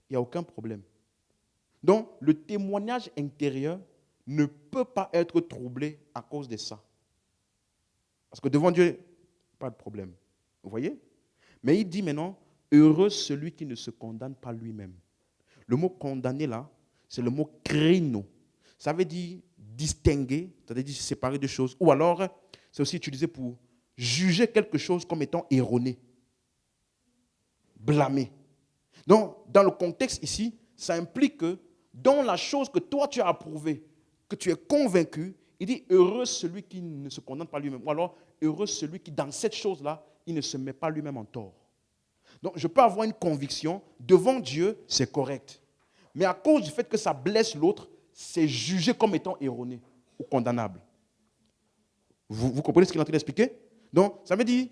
il n'y a aucun problème. Donc, le témoignage intérieur ne peut pas être troublé à cause de ça. Parce que devant Dieu, pas de problème. Vous voyez? Mais il dit maintenant, heureux celui qui ne se condamne pas lui-même. Le mot condamner là, c'est le mot krino. Ça veut dire distinguer, c'est-à-dire séparer deux choses. Ou alors, c'est aussi utilisé pour juger quelque chose comme étant erroné. Blâmer. Donc, dans le contexte ici, ça implique que dans la chose que toi tu as approuvée, que tu es convaincu, il dit heureux celui qui ne se condamne pas lui-même. Ou alors, heureux celui qui, dans cette chose-là, il ne se met pas lui-même en tort. Donc, je peux avoir une conviction, devant Dieu, c'est correct. Mais à cause du fait que ça blesse l'autre, c'est jugé comme étant erroné ou condamnable. Vous comprenez ce qu'il est en train d'expliquer? Donc, ça veut dire,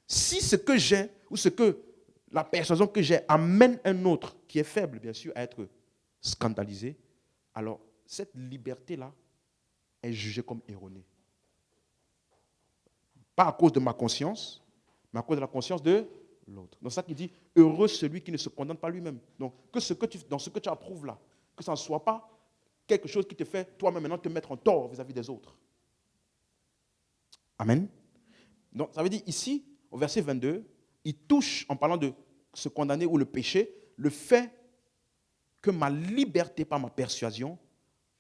si ce que j'ai, ou ce que la persuasion que j'ai amène un autre, qui est faible, bien sûr, à être scandalisé, alors cette liberté-là est jugée comme erronée. Pas à cause de ma conscience, mais à cause de la conscience de l'autre. Donc, ça qui dit, heureux celui qui ne se condamne pas lui-même. Donc, dans ce que tu approuves là, que ça ne soit pas quelque chose qui te fait toi-même maintenant te mettre en tort vis-à-vis des autres. Amen. Donc, ça veut dire ici, au verset 22, il touche, en parlant de se condamner ou le péché, le fait que ma liberté par ma persuasion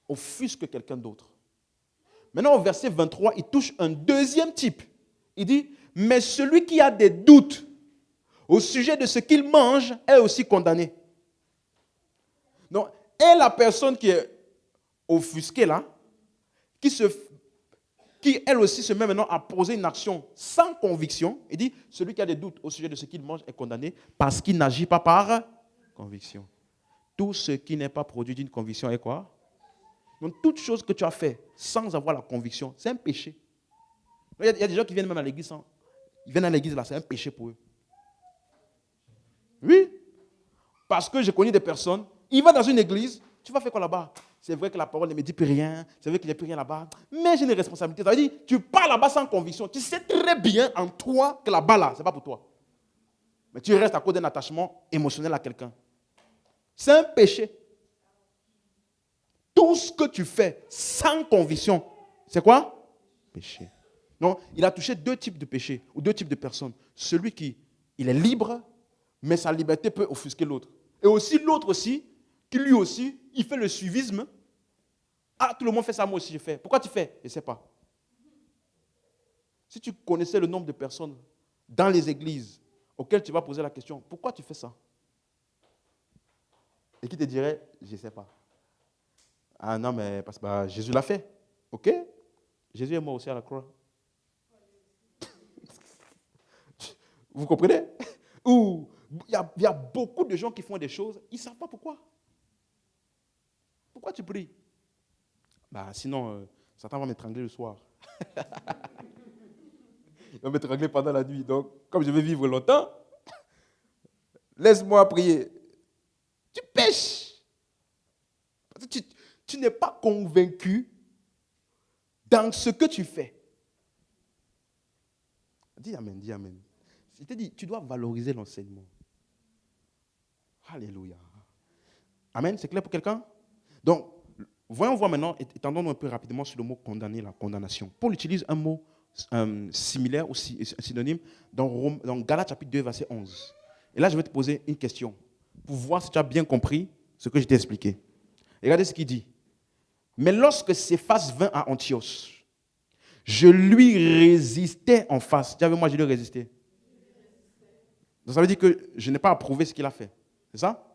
offusque quelqu'un d'autre. Maintenant, au verset 23, il touche un deuxième type. Il dit, mais celui qui a des doutes au sujet de ce qu'il mange est aussi condamné. Donc, et la personne qui est offusquée là, qui elle aussi se met maintenant à poser une action sans conviction, il dit, celui qui a des doutes au sujet de ce qu'il mange est condamné parce qu'il n'agit pas par conviction. Tout ce qui n'est pas produit d'une conviction est quoi? Donc, toute chose que tu as fait sans avoir la conviction, c'est un péché. Il y a des gens qui viennent même à l'église, ils viennent à l'église là, c'est un péché pour eux. Oui, parce que j'ai connu des personnes, ils vont dans une église, tu vas faire quoi là-bas? C'est vrai que la parole ne me dit plus rien, c'est vrai qu'il n'y a plus rien là-bas, mais j'ai une responsabilité. Ça veut dire, tu pars là-bas sans conviction, tu sais très bien en toi que là-bas là, ce n'est pas pour toi. Mais tu restes à cause d'un attachement émotionnel à quelqu'un. C'est un péché. Tout ce que tu fais sans conviction, c'est quoi? Péché. Donc, il a touché deux types de péchés, ou deux types de personnes. Celui qui, il est libre, mais sa liberté peut offusquer l'autre. Et aussi l'autre aussi, qui lui aussi, il fait le suivisme. Ah, tout le monde fait ça, moi aussi je fais. Pourquoi tu fais? Je ne sais pas. Si tu connaissais le nombre de personnes dans les églises auxquelles tu vas poser la question, pourquoi tu fais ça? Et qui te dirait, je ne sais pas. Ah non, mais parce que Jésus l'a fait. Ok? Jésus est mort aussi à la croix. Vous comprenez? Ou il y a beaucoup de gens qui font des choses, ils ne savent pas pourquoi. Pourquoi tu pries? Sinon, Satan va m'étrangler le soir. Il va m'étrangler pendant la nuit. Donc, comme je vais vivre longtemps, laisse-moi prier. Tu pêches. Parce que tu n'es pas convaincu dans ce que tu fais. Dis amen, dis amen. Je te dis, tu dois valoriser l'enseignement. Alléluia. Amen, c'est clair pour quelqu'un? Donc, voyons voir maintenant, étendons-nous un peu rapidement sur le mot condamner, la condamnation. Paul utilise un mot similaire ou synonyme dans Galates chapitre 2, verset 11. Et là, je vais te poser une question pour voir si tu as bien compris ce que je t'ai expliqué. Regardez ce qu'il dit. Mais lorsque Céphas vint à Antioche, Je lui résistais en face. Dis avec moi, je lui résistais. Donc ça veut dire que je n'ai pas approuvé ce qu'il a fait. C'est ça?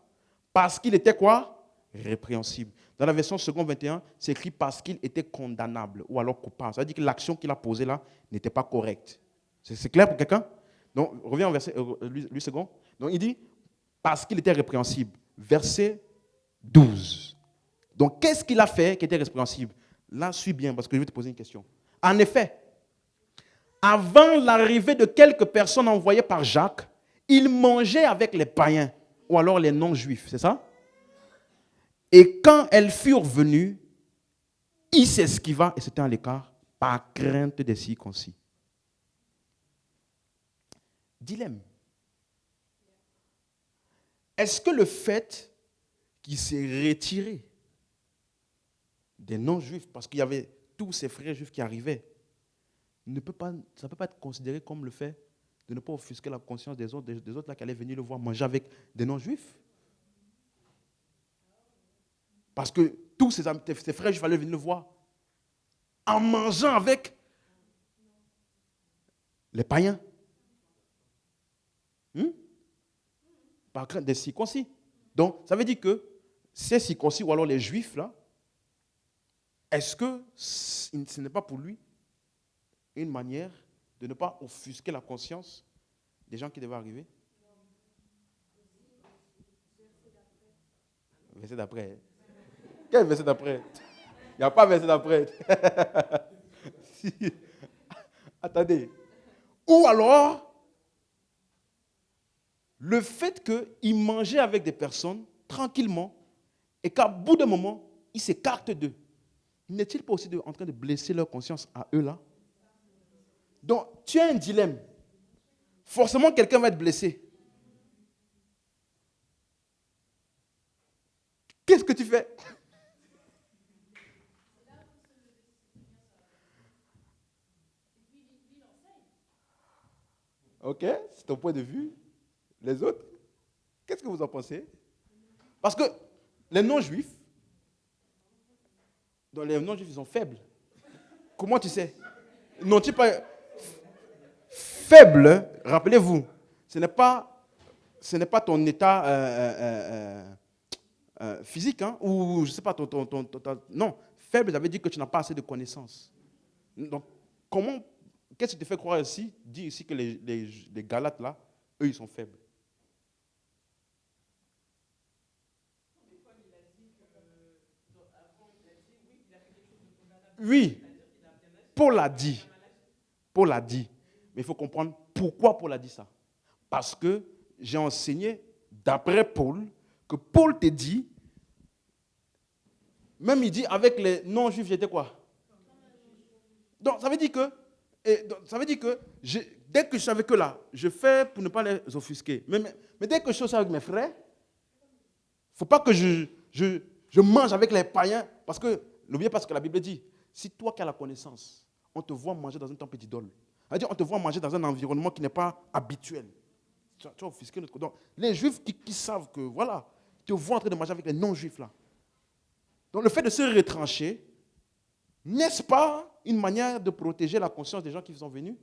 Parce qu'il était quoi? Répréhensible. Dans la version seconde 21, c'est écrit parce qu'il était condamnable ou alors coupable. Ça veut dire que l'action qu'il a posée là n'était pas correcte. C'est clair pour quelqu'un? Donc, reviens au verset, lui second. Donc, il dit parce qu'il était répréhensible. Verset 12. Donc, qu'est-ce qu'il a fait qui était répréhensible? Là, suis bien parce que je vais te poser une question. En effet, avant l'arrivée de quelques personnes envoyées par Jacques, il mangeait avec les païens ou alors les non-juifs, c'est ça? Et quand elles furent venues, il s'esquiva et c'était à l'écart par crainte des circoncis. Dilemme. Est-ce que le fait qu'il s'est retiré des non-juifs, parce qu'il y avait tous ces frères juifs qui arrivaient, ça ne peut pas être considéré comme le fait de ne pas offusquer la conscience des autres là qui allaient venir le voir manger avec des non-juifs? Parce que tous ces frères juifs allaient venir le voir en mangeant avec les païens. Par crainte des circoncis. Donc, ça veut dire que ces circoncis, ou alors les juifs, là, est-ce que ce n'est pas pour lui une manière de ne pas offusquer la conscience des gens qui devaient arriver? Verset d'après. Quel verset d'après? Il n'y a pas verset d'après. Si. Attendez. Ou alors, le fait qu'il mangeait avec des personnes tranquillement et qu'à bout d'un moment, il s'écarte d'eux. N'est-il pas aussi en train de blesser leur conscience à eux là? Donc, tu as un dilemme. Forcément, quelqu'un va être blessé. Qu'est-ce que tu fais? Ok, c'est ton point de vue. Les autres, qu'est-ce que vous en pensez? Parce que les non-juifs, les non-juifs, ils sont faibles. Comment tu sais? Non-tu pas faible? Rappelez-vous, ce n'est pas ton état physique, hein, ou je ne sais pas, non, faible, ça veut dire que tu n'as pas assez de connaissances. Donc, qu'est-ce qui te fait croire ici, dit ici que les Galates, là, eux, ils sont faibles? Oui, Paul a dit. Paul a dit. Mais il faut comprendre pourquoi Paul a dit ça. Parce que j'ai enseigné, d'après Paul, que Paul te dit, même il dit, avec les non-juifs, j'étais quoi? Donc, ça veut dire que dès que je suis avec eux là, je fais pour ne pas les offusquer. Mais dès que je suis avec mes frères, il ne faut pas que je mange avec les païens. Parce que, n'oubliez pas ce que la Bible dit. Si toi qui as la connaissance, on te voit manger dans un temple d'idole, c'est-à-dire on te voit manger dans un environnement qui n'est pas habituel, tu vas offusquer notre... Donc, les juifs qui savent que, voilà, te voient en train de manger avec les non-juifs là. Donc, le fait de se retrancher, n'est-ce pas une manière de protéger la conscience des gens qui sont venus?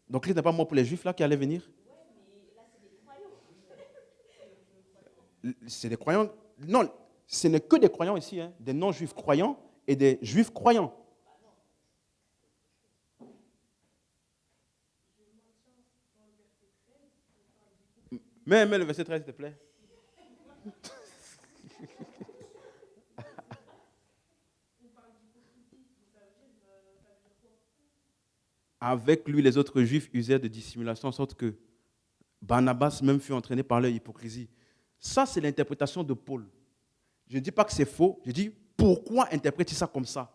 Donc, Christ n'est pas mort pour les juifs là qui allaient venir? C'est des croyants. Non, ce n'est que des croyants ici, hein, des non-juifs croyants et des juifs croyants. Mais le verset 13, s'il te plaît. Avec lui, les autres juifs usèrent de dissimulation, en sorte que Barnabas même fut entraîné par leur hypocrisie. Ça, c'est l'interprétation de Paul. Je ne dis pas que c'est faux, je dis pourquoi interpréter ça comme ça,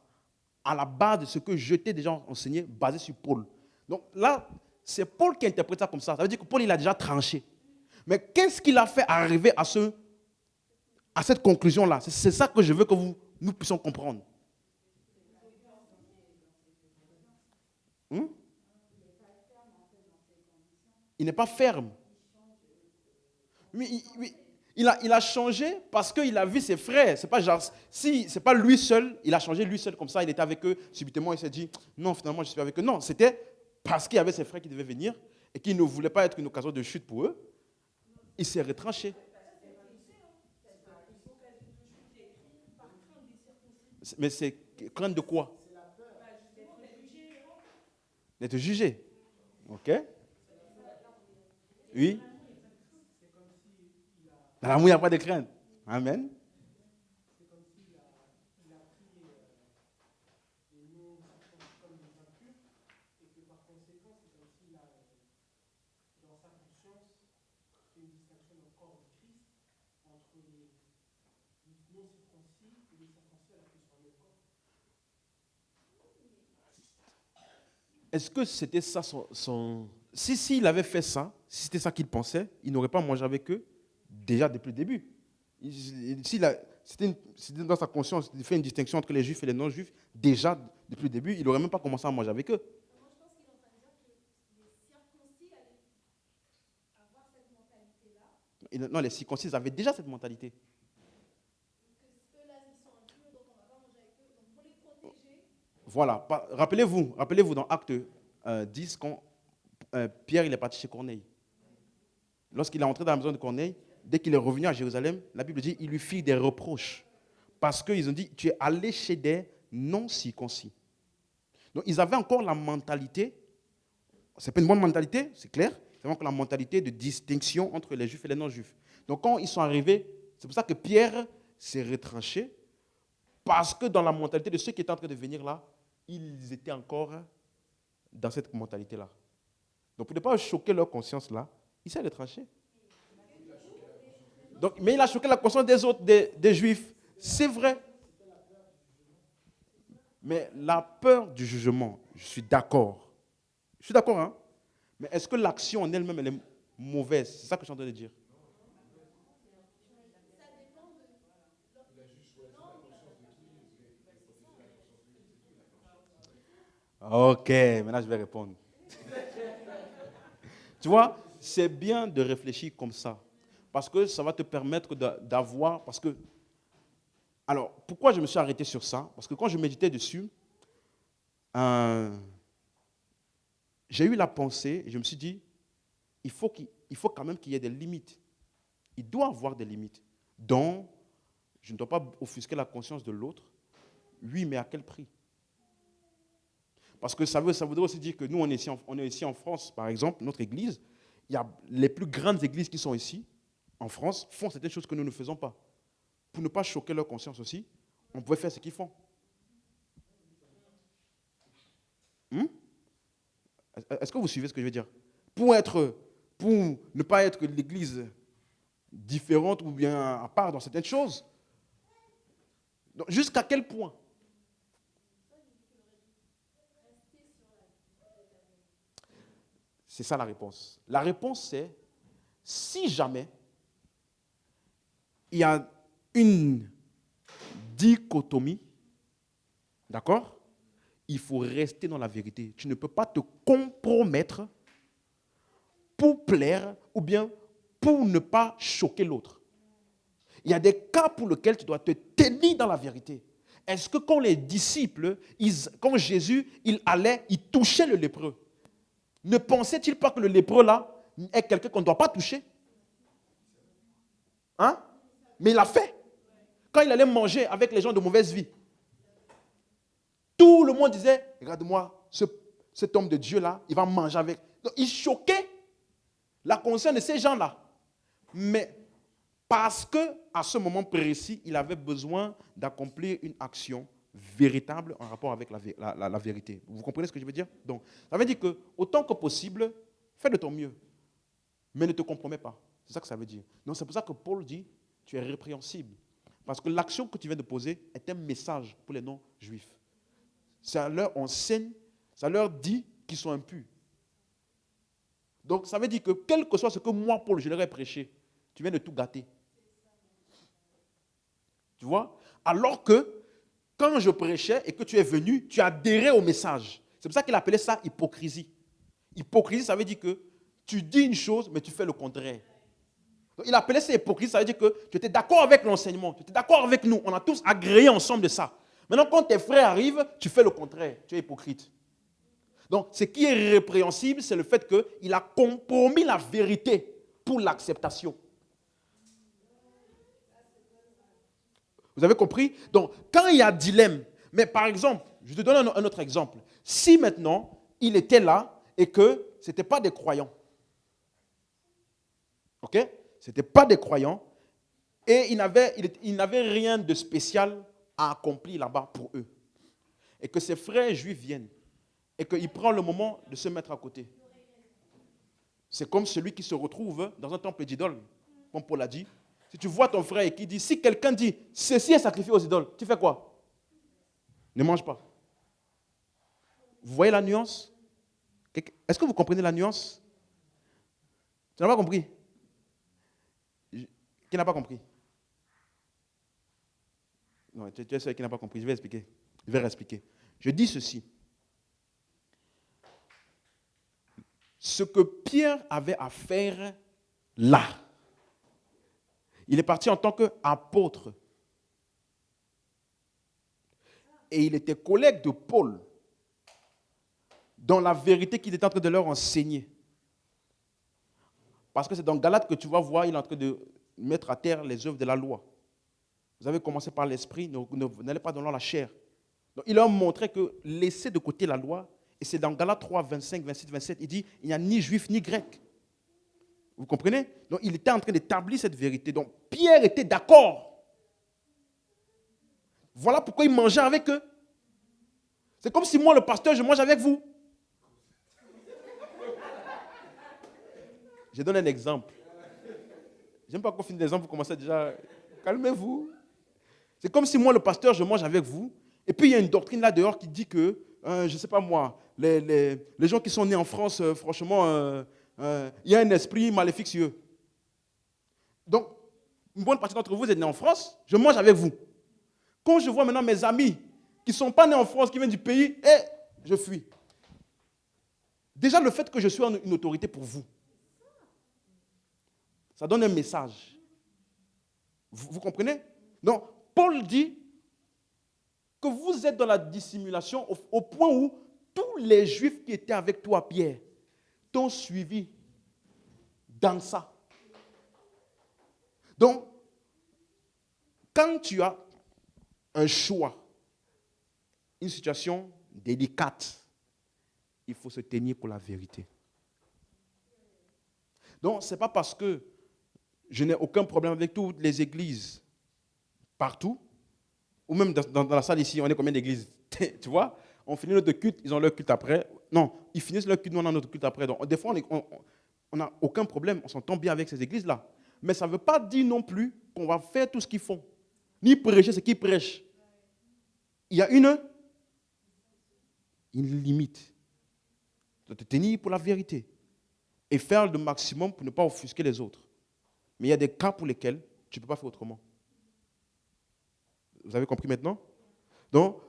à la base de ce que je t'ai déjà enseigné, basé sur Paul. Donc là, c'est Paul qui interprète ça comme ça. Ça veut dire que Paul, il a déjà tranché. Mais qu'est-ce qu'il a fait arriver à cette conclusion-là? C'est ça que je veux que nous puissions comprendre. Il n'est pas ferme. Oui, Il a changé parce qu'il a vu ses frères. C'est pas genre, si c'est pas lui seul, il a changé lui seul comme ça, il était avec eux, subitement il s'est dit, non, finalement je suis avec eux. Non, c'était parce qu'il y avait ses frères qui devaient venir et qui ne voulaient pas être une occasion de chute pour eux. Il s'est retranché. Mais c'est crainte de quoi? D'être jugé. Ok? Oui? Dans l'amour, il n'y a pas de crainte. Amen. Est-ce que c'était ça son... Si il avait fait ça, si c'était ça qu'il pensait, il n'aurait pas mangé avec eux déjà depuis le début. C'était dans sa conscience, il fait une distinction entre les juifs et les non-juifs, déjà depuis le début, il n'aurait même pas commencé à manger avec eux. Non, les circoncis avaient déjà cette mentalité. Voilà. Rappelez-vous dans Acte 10, quand Pierre il est parti chez Corneille. Lorsqu'il est entré dans la maison de Corneille, dès qu'il est revenu à Jérusalem, la Bible dit il lui fit des reproches. Parce qu'ils ont dit, tu es allé chez des non-circoncis. Donc ils avaient encore la mentalité, c'est pas une bonne mentalité, c'est clair, c'est encore la mentalité de distinction entre les juifs et les non-juifs. Donc quand ils sont arrivés, c'est pour ça que Pierre s'est retranché, parce que dans la mentalité de ceux qui étaient en train de venir là, ils étaient encore dans cette mentalité-là. Donc pour ne pas choquer leur conscience là, il s'est retranché. Donc, mais il a choqué la conscience des autres, des juifs. C'est vrai. Mais la peur du jugement, je suis d'accord. Je suis d'accord, hein? Mais est-ce que l'action en elle-même, elle est mauvaise? C'est ça que je suis en train de dire. Ok, maintenant je vais répondre. Tu vois, c'est bien de réfléchir comme ça. Parce que ça va te permettre d'avoir... Parce que... Alors, pourquoi je me suis arrêté sur ça? Parce que quand je méditais dessus, j'ai eu la pensée et je me suis dit, il faut quand même qu'il y ait des limites. Il doit y avoir des limites. Donc, je ne dois pas offusquer la conscience de l'autre. Oui, mais à quel prix? Parce que ça voudrait aussi dire que nous, on est ici en France, par exemple, notre église, il y a les plus grandes églises qui sont ici, en France, font certaines choses que nous ne faisons pas. Pour ne pas choquer leur conscience aussi, on pouvait faire ce qu'ils font. Est-ce que vous suivez ce que je veux dire? Pour ne pas être l'église différente ou bien à part dans certaines choses. Donc, jusqu'à quel point? C'est ça la réponse. La réponse, c'est si jamais il y a une dichotomie, d'accord? Il faut rester dans la vérité. Tu ne peux pas te compromettre pour plaire ou bien pour ne pas choquer l'autre. Il y a des cas pour lesquels tu dois te tenir dans la vérité. Est-ce que quand les disciples, quand Jésus, il touchait le lépreux, ne pensait-il pas que le lépreux là est quelqu'un qu'on ne doit pas toucher? Hein? Mais il l'a fait. Quand il allait manger avec les gens de mauvaise vie, tout le monde disait, regarde-moi, cet homme de Dieu là, il va manger avec. Donc, il choquait la conscience de ces gens-là. Mais parce qu'à ce moment précis, il avait besoin d'accomplir une action véritable en rapport avec la vérité. Vous comprenez ce que je veux dire? Donc, ça veut dire que, autant que possible, fais de ton mieux, mais ne te compromets pas. C'est ça que ça veut dire. Donc, c'est pour ça que Paul dit, tu es répréhensible. Parce que l'action que tu viens de poser est un message pour les non-juifs. Ça leur enseigne, ça leur dit qu'ils sont impurs. Donc, ça veut dire que, quel que soit ce que moi, Paul, je leur ai prêché, tu viens de tout gâter. Tu vois? Alors que, quand je prêchais et que tu es venu, tu adhérais au message. C'est pour ça qu'il appelait ça hypocrisie. Hypocrisie, ça veut dire que tu dis une chose, mais tu fais le contraire. Donc, il appelait ça hypocrite, ça veut dire que tu étais d'accord avec l'enseignement, tu étais d'accord avec nous, on a tous agréé ensemble de ça. Maintenant, quand tes frères arrivent, tu fais le contraire, tu es hypocrite. Donc, ce qui est répréhensible, c'est le fait qu'il a compromis la vérité pour l'acceptation. Vous avez compris? Donc, quand il y a dilemme, mais par exemple, je te donne un autre exemple. Si maintenant, il était là et que ce n'était pas des croyants, ok? Ce n'était pas des croyants et il n'avait rien de spécial à accomplir là-bas pour eux. Et que ses frères juifs viennent et qu'il prend le moment de se mettre à côté. C'est comme celui qui se retrouve dans un temple d'idole, comme Paul a dit. Si tu vois ton frère et qui dit, si quelqu'un dit, ceci est sacrifié aux idoles, tu fais quoi? Ne mange pas. Vous voyez la nuance? Est-ce que vous comprenez la nuance? Tu n'as pas compris? Qui n'a pas compris? Non, tu es celui qui n'a pas compris. Je vais expliquer. Je vais réexpliquer. Je dis ceci. Ce que Pierre avait à faire là, il est parti en tant qu'apôtre. Et il était collègue de Paul dans la vérité qu'il était en train de leur enseigner. Parce que c'est dans Galates que tu vas voir, il est en train de mettre à terre les œuvres de la loi. Vous avez commencé par l'esprit, n'allez pas dans la chair. Donc, il leur montrait que laissez de côté la loi, et c'est dans Galates 3, 25, 26, 27, il dit, il n'y a ni juif ni grec. Vous comprenez? Donc, il était en train d'établir cette vérité. Donc, Pierre était d'accord. Voilà pourquoi il mangeait avec eux. C'est comme si moi, le pasteur, je mange avec vous. Je donne un exemple. J'aime pas qu'on finisse l'exemple, vous commencez déjà. Calmez-vous. C'est comme si moi, le pasteur, je mange avec vous. Et puis, il y a une doctrine là dehors qui dit que, je ne sais pas moi, les gens qui sont nés en France, franchement, il y a un esprit maléfique sur eux. Donc, une bonne partie d'entre vous êtes nés en France, je mange avec vous. Quand je vois maintenant mes amis qui ne sont pas nés en France, qui viennent du pays, je fuis. Déjà, le fait que je sois une autorité pour vous, ça donne un message. Vous comprenez? Donc, Paul dit que vous êtes dans la dissimulation au point où tous les Juifs qui étaient avec toi, Pierre, t'ont suivi dans ça. Donc, quand tu as un choix, une situation délicate, il faut se tenir pour la vérité. Donc, ce n'est pas parce que je n'ai aucun problème avec toutes les églises partout, ou même dans la salle ici, on est combien d'églises? Tu vois? On finit notre culte, ils ont leur culte après. Non, ils finissent leur culte, nous on a notre culte après. Donc, des fois, on n'a aucun problème, on s'entend bien avec ces églises-là. Mais ça ne veut pas dire non plus qu'on va faire tout ce qu'ils font, ni prêcher ce qu'ils prêchent. Il y a une limite. Tu dois te tenir pour la vérité et faire le maximum pour ne pas offusquer les autres. Mais il y a des cas pour lesquels tu ne peux pas faire autrement. Vous avez compris maintenant? Donc,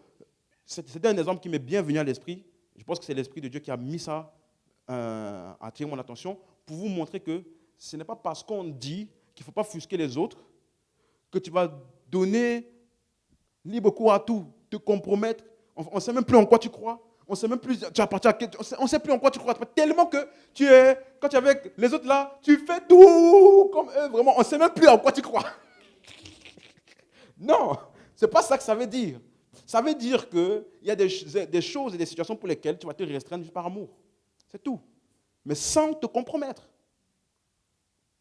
c'était un exemple qui m'est bien venu à l'esprit. Je pense que c'est l'Esprit de Dieu qui a mis ça, à attirer mon attention, pour vous montrer que ce n'est pas parce qu'on dit qu'il ne faut pas offusquer les autres que tu vas donner libre cours à tout, te compromettre. On ne sait même plus en quoi tu crois. On ne sait même plus, tu appartiens à on ne sait plus en quoi tu crois. Tellement que quand tu es avec les autres là, tu fais tout comme eux. Vraiment, on ne sait même plus en quoi tu crois. Non, ce n'est pas ça que ça veut dire. Ça veut dire qu'il y a des choses et des situations pour lesquelles tu vas te restreindre juste par amour. C'est tout. Mais sans te compromettre.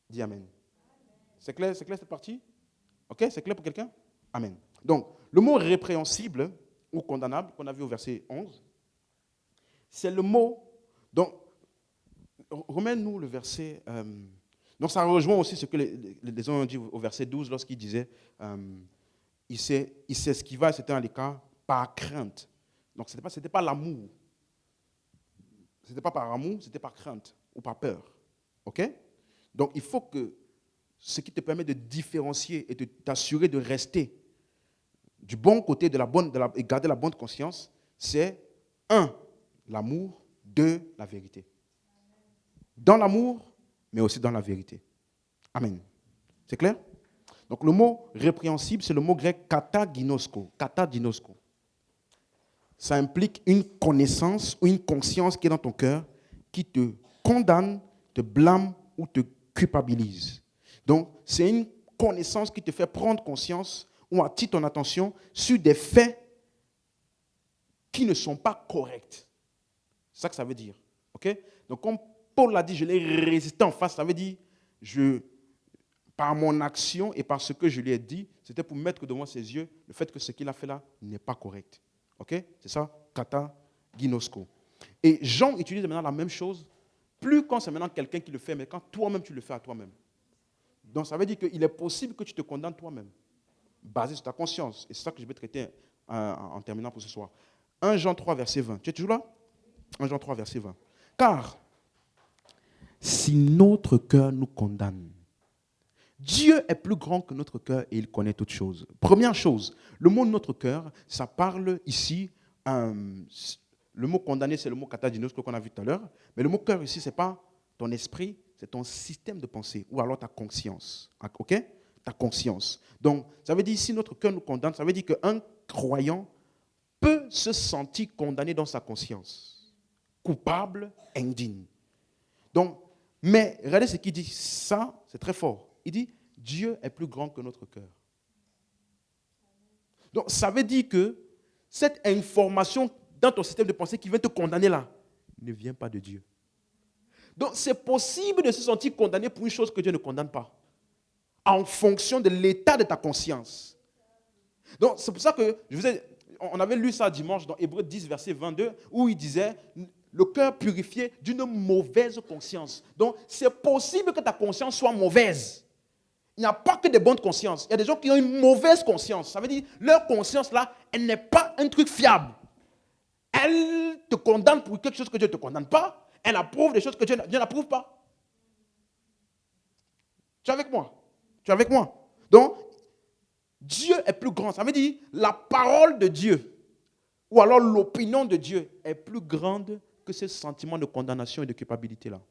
Dis Amen. C'est clair cette partie? Ok, c'est clair pour quelqu'un? Amen. Donc, le mot répréhensible ou condamnable qu'on a vu au verset 11, c'est le mot. Donc, remets-nous le verset. Donc, ça rejoint aussi ce que les uns ont dit au verset 12 lorsqu'il disait il sait ce qui va, c'était un écart par crainte. Donc, ce n'était pas l'amour. Ce n'était pas par amour, c'était par crainte ou par peur. OK? Donc, il faut que ce qui te permet de différencier et de t'assurer de rester du bon côté et garder la bonne conscience, c'est 1, l'amour, 2, la vérité. Dans l'amour, mais aussi dans la vérité. Amen. C'est clair? Donc le mot répréhensible, c'est le mot grec kataginosko. Kataginosko. Ça implique une connaissance ou une conscience qui est dans ton cœur, qui te condamne, te blâme ou te culpabilise. Donc c'est une connaissance qui te fait prendre conscience ou attire ton attention sur des faits qui ne sont pas corrects. C'est ça que ça veut dire. Okay? Donc comme Paul l'a dit, je l'ai résisté en face, ça veut dire, par mon action et par ce que je lui ai dit, c'était pour mettre devant ses yeux le fait que ce qu'il a fait là n'est pas correct. Okay? C'est ça, kata ginosko. Et Jean utilise maintenant la même chose, plus quand c'est maintenant quelqu'un qui le fait, mais quand toi-même tu le fais à toi-même. Donc ça veut dire qu'il est possible que tu te condamnes toi-même, basé sur ta conscience. Et c'est ça que je vais traiter en terminant pour ce soir. 1 Jean 3, verset 20. Tu es toujours là? 1 Jean 3, verset 20. Car si notre cœur nous condamne, Dieu est plus grand que notre cœur et il connaît toutes choses. Première chose, le mot notre cœur, ça parle ici, le mot condamné, c'est le mot katadinos qu'on a vu tout à l'heure, mais le mot cœur ici, ce n'est pas ton esprit, c'est ton système de pensée, ou alors ta conscience. Ok? Ta conscience. Donc, ça veut dire, si notre cœur nous condamne, ça veut dire qu'un croyant peut se sentir condamné dans sa conscience, coupable, indigne. Donc, mais regardez ce qu'il dit, ça, c'est très fort. Il dit, Dieu est plus grand que notre cœur. Donc, ça veut dire que cette information dans ton système de pensée qui vient te condamner là, ne vient pas de Dieu. Donc, c'est possible de se sentir condamné pour une chose que Dieu ne condamne pas, en fonction de l'état de ta conscience. Donc, c'est pour ça que on avait lu ça dimanche dans Hébreux 10, verset 22, où il disait le cœur purifié d'une mauvaise conscience. Donc, c'est possible que ta conscience soit mauvaise. Il n'y a pas que des bonnes consciences. Il y a des gens qui ont une mauvaise conscience. Ça veut dire leur conscience là, elle n'est pas un truc fiable. Elle te condamne pour quelque chose que Dieu ne te condamne pas. Elle approuve des choses que Dieu n'approuve pas. Tu es avec moi? Tu es avec moi? Donc, Dieu est plus grand. Ça veut dire la parole de Dieu ou alors l'opinion de Dieu est plus grande que ce sentiment de condamnation et de culpabilité là.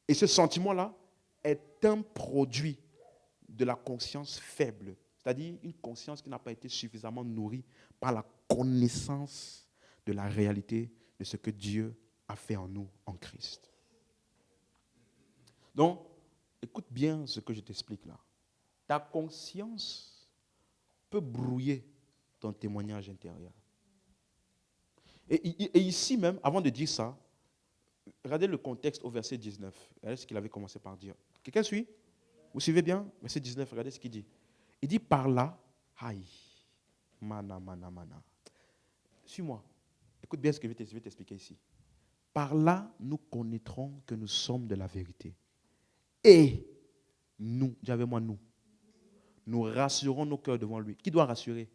Et ce sentiment-là est un produit de la conscience faible, c'est-à-dire une conscience qui n'a pas été suffisamment nourrie par la connaissance de la réalité de ce que Dieu a fait en nous, en Christ. Donc, écoute bien ce que je t'explique là. Ta conscience peut brouiller ton témoignage intérieur. Et ici même, avant de dire ça, regardez le contexte au verset 19. Regardez ce qu'il avait commencé par dire. Quelqu'un suit? Vous suivez bien? Verset 19, regardez ce qu'il dit. Il dit par là, aïe, mana. Suis-moi. Écoute bien ce que je vais t'expliquer ici. Par là, nous connaîtrons que nous sommes de la vérité. Et nous, dis avec moi, nous rassurons nos cœurs devant lui. Qui doit rassurer?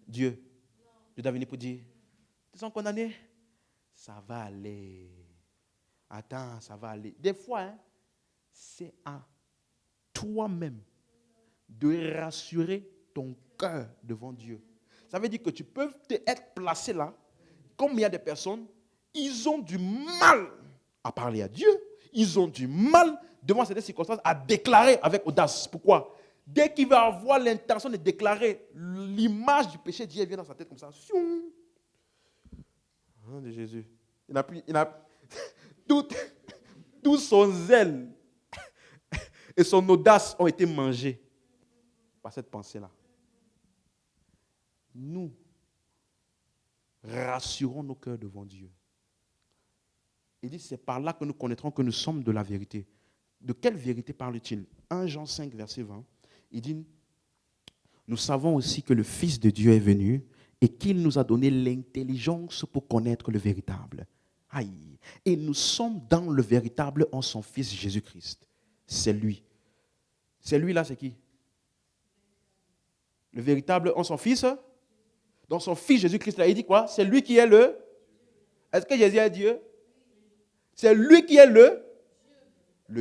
Dieu. Dieu doit venir pour dire, ils sont condamnés? Ça va aller. Attends, ça va aller. Des fois, c'est à toi-même de rassurer ton cœur devant Dieu. Ça veut dire que tu peux être placé là, comme il y a des personnes, ils ont du mal à parler à Dieu. Ils ont du mal, devant certaines circonstances, à déclarer avec audace. Pourquoi? Dès qu'il va avoir l'intention de déclarer, l'image du péché d'hier vient dans sa tête comme ça. Nom de Jésus. Tout son zèle et son audace ont été mangés par cette pensée-là. Nous rassurons nos cœurs devant Dieu. Il dit, c'est par là que nous connaîtrons que nous sommes de la vérité. De quelle vérité parle-t-il? 1 Jean 5, verset 20. Il dit, nous savons aussi que le Fils de Dieu est venu et qu'il nous a donné l'intelligence pour connaître le véritable. Aïe. Et nous sommes dans le véritable en son Fils Jésus-Christ. C'est lui. C'est lui là, c'est qui? Le véritable en son Fils. Dans son Fils Jésus-Christ là, il dit quoi? C'est lui qui est le... Est-ce que Jésus est Dieu? C'est lui qui est le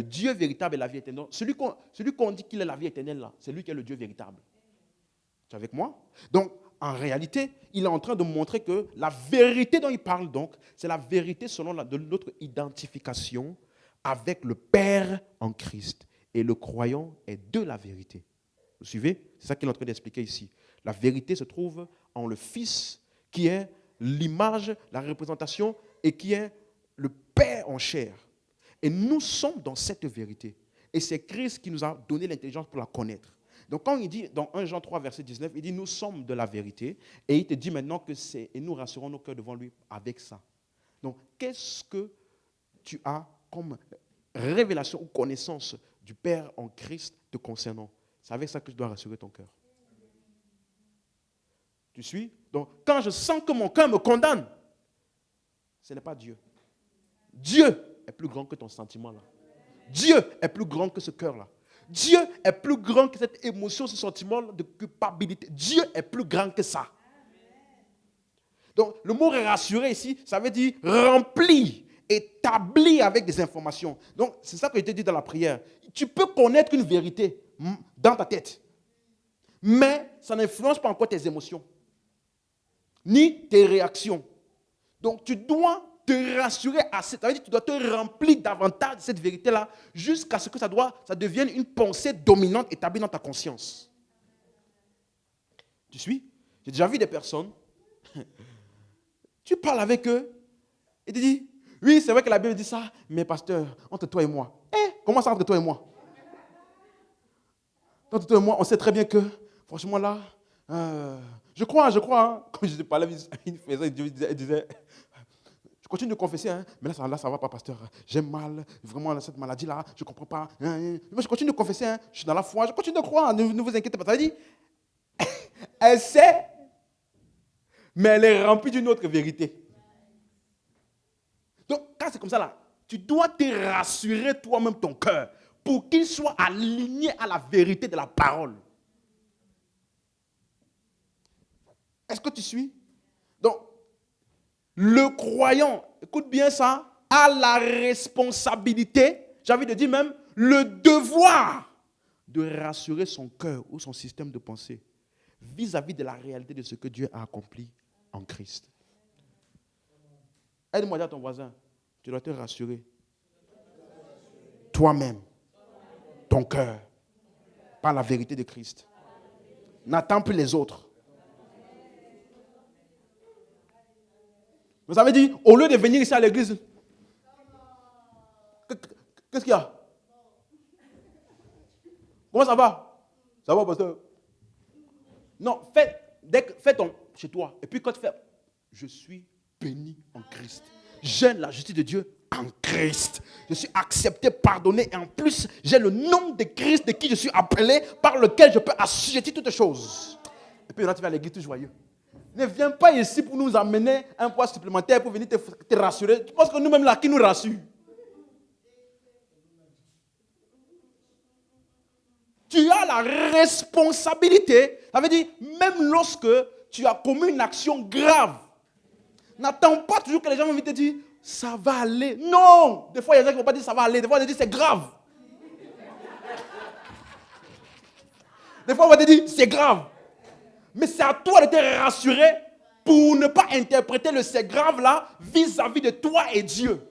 Dieu véritable et la vie éternelle. Celui qu'on dit qu'il est la vie éternelle là, c'est lui qui est le Dieu véritable. Tu es avec moi? Donc, en réalité, il est en train de montrer que la vérité dont il parle donc, c'est la vérité selon de notre identification avec le Père en Christ. et le croyant est de la vérité. Vous suivez? C'est ça qu'il est en train d'expliquer ici. La vérité se trouve en le Fils qui est l'image, la représentation et qui est le Père en chair. Et nous sommes dans cette vérité. Et c'est Christ qui nous a donné l'intelligence pour la connaître. Donc quand il dit dans 1 Jean 3, verset 19, il dit nous sommes de la vérité. Et il te dit maintenant que c'est, et nous rassurons nos cœurs devant lui avec ça. Donc qu'est-ce que tu as comme révélation ou connaissance du Père en Christ te concernant? C'est avec ça que tu dois rassurer ton cœur. Tu suis? Donc quand je sens que mon cœur me condamne, ce n'est pas Dieu. Dieu est plus grand que ton sentiment là. Dieu est plus grand que ce cœur là. Dieu est plus grand que cette émotion, ce sentiment de culpabilité. Dieu est plus grand que ça. Donc, le mot rassurer ici, ça veut dire rempli, établi avec des informations. Donc, c'est ça que je t'ai dit dans la prière. Tu peux connaître une vérité dans ta tête, mais ça n'influence pas encore tes émotions, ni tes réactions. Donc, tu dois te rassurer assez. Ça veut dire que tu dois te remplir davantage de cette vérité-là jusqu'à ce que ça devienne une pensée dominante établie dans ta conscience. Tu suis? J'ai déjà vu des personnes, tu parles avec eux et tu dis, oui, c'est vrai que la Bible dit ça, mais pasteur, entre toi et moi. Comment ça entre toi et moi? Entre toi et moi, on sait très bien que, franchement là, je crois, hein. Comme je parlais à une femme, elle disait, je continue de confesser, hein, mais là, ça va pas, pasteur. J'ai mal, vraiment, cette maladie-là, je ne comprends pas. Mais je continue de confesser, hein, je suis dans la foi, je continue de croire, ne vous inquiétez pas. Ça veut dire, elle sait, mais elle est remplie d'une autre vérité. Donc, quand c'est comme ça, là, tu dois te rassurer toi-même ton cœur pour qu'il soit aligné à la vérité de la parole. Est-ce que tu suis? Donc, le croyant, écoute bien ça, a la responsabilité, j'ai envie de dire même, le devoir de rassurer son cœur ou son système de pensée vis-à-vis de la réalité de ce que Dieu a accompli en Christ. Aide-moi à dire à ton voisin, tu dois te rassurer. Toi-même, ton cœur, par la vérité de Christ. N'attends plus les autres. Vous avez dit, au lieu de venir ici à l'église, qu'est-ce qu'il y a? Comment ça va? Ça va, pasteur? Non, fais ton chez toi. Et puis quand tu fais, je suis béni en Christ. J'ai la justice de Dieu en Christ. Je suis accepté, pardonné. Et en plus, j'ai le nom de Christ de qui je suis appelé, par lequel je peux assujettir toutes choses. Et puis là, tu vas à l'église tout joyeux. Ne viens pas ici pour nous amener un poids supplémentaire pour venir te rassurer. Tu penses que nous-mêmes là, qui nous rassure? Tu as la responsabilité. Ça veut dire, même lorsque tu as commis une action grave, n'attends pas toujours que les gens vont te dire, ça va aller. Non! Des fois, il y a des gens qui ne vont pas dire ça va aller. Des fois, ils vont te dire, c'est grave. Des fois, on va te dire, c'est grave. Mais c'est à toi de te rassurer pour ne pas interpréter le c'est grave là vis-à-vis de toi et Dieu.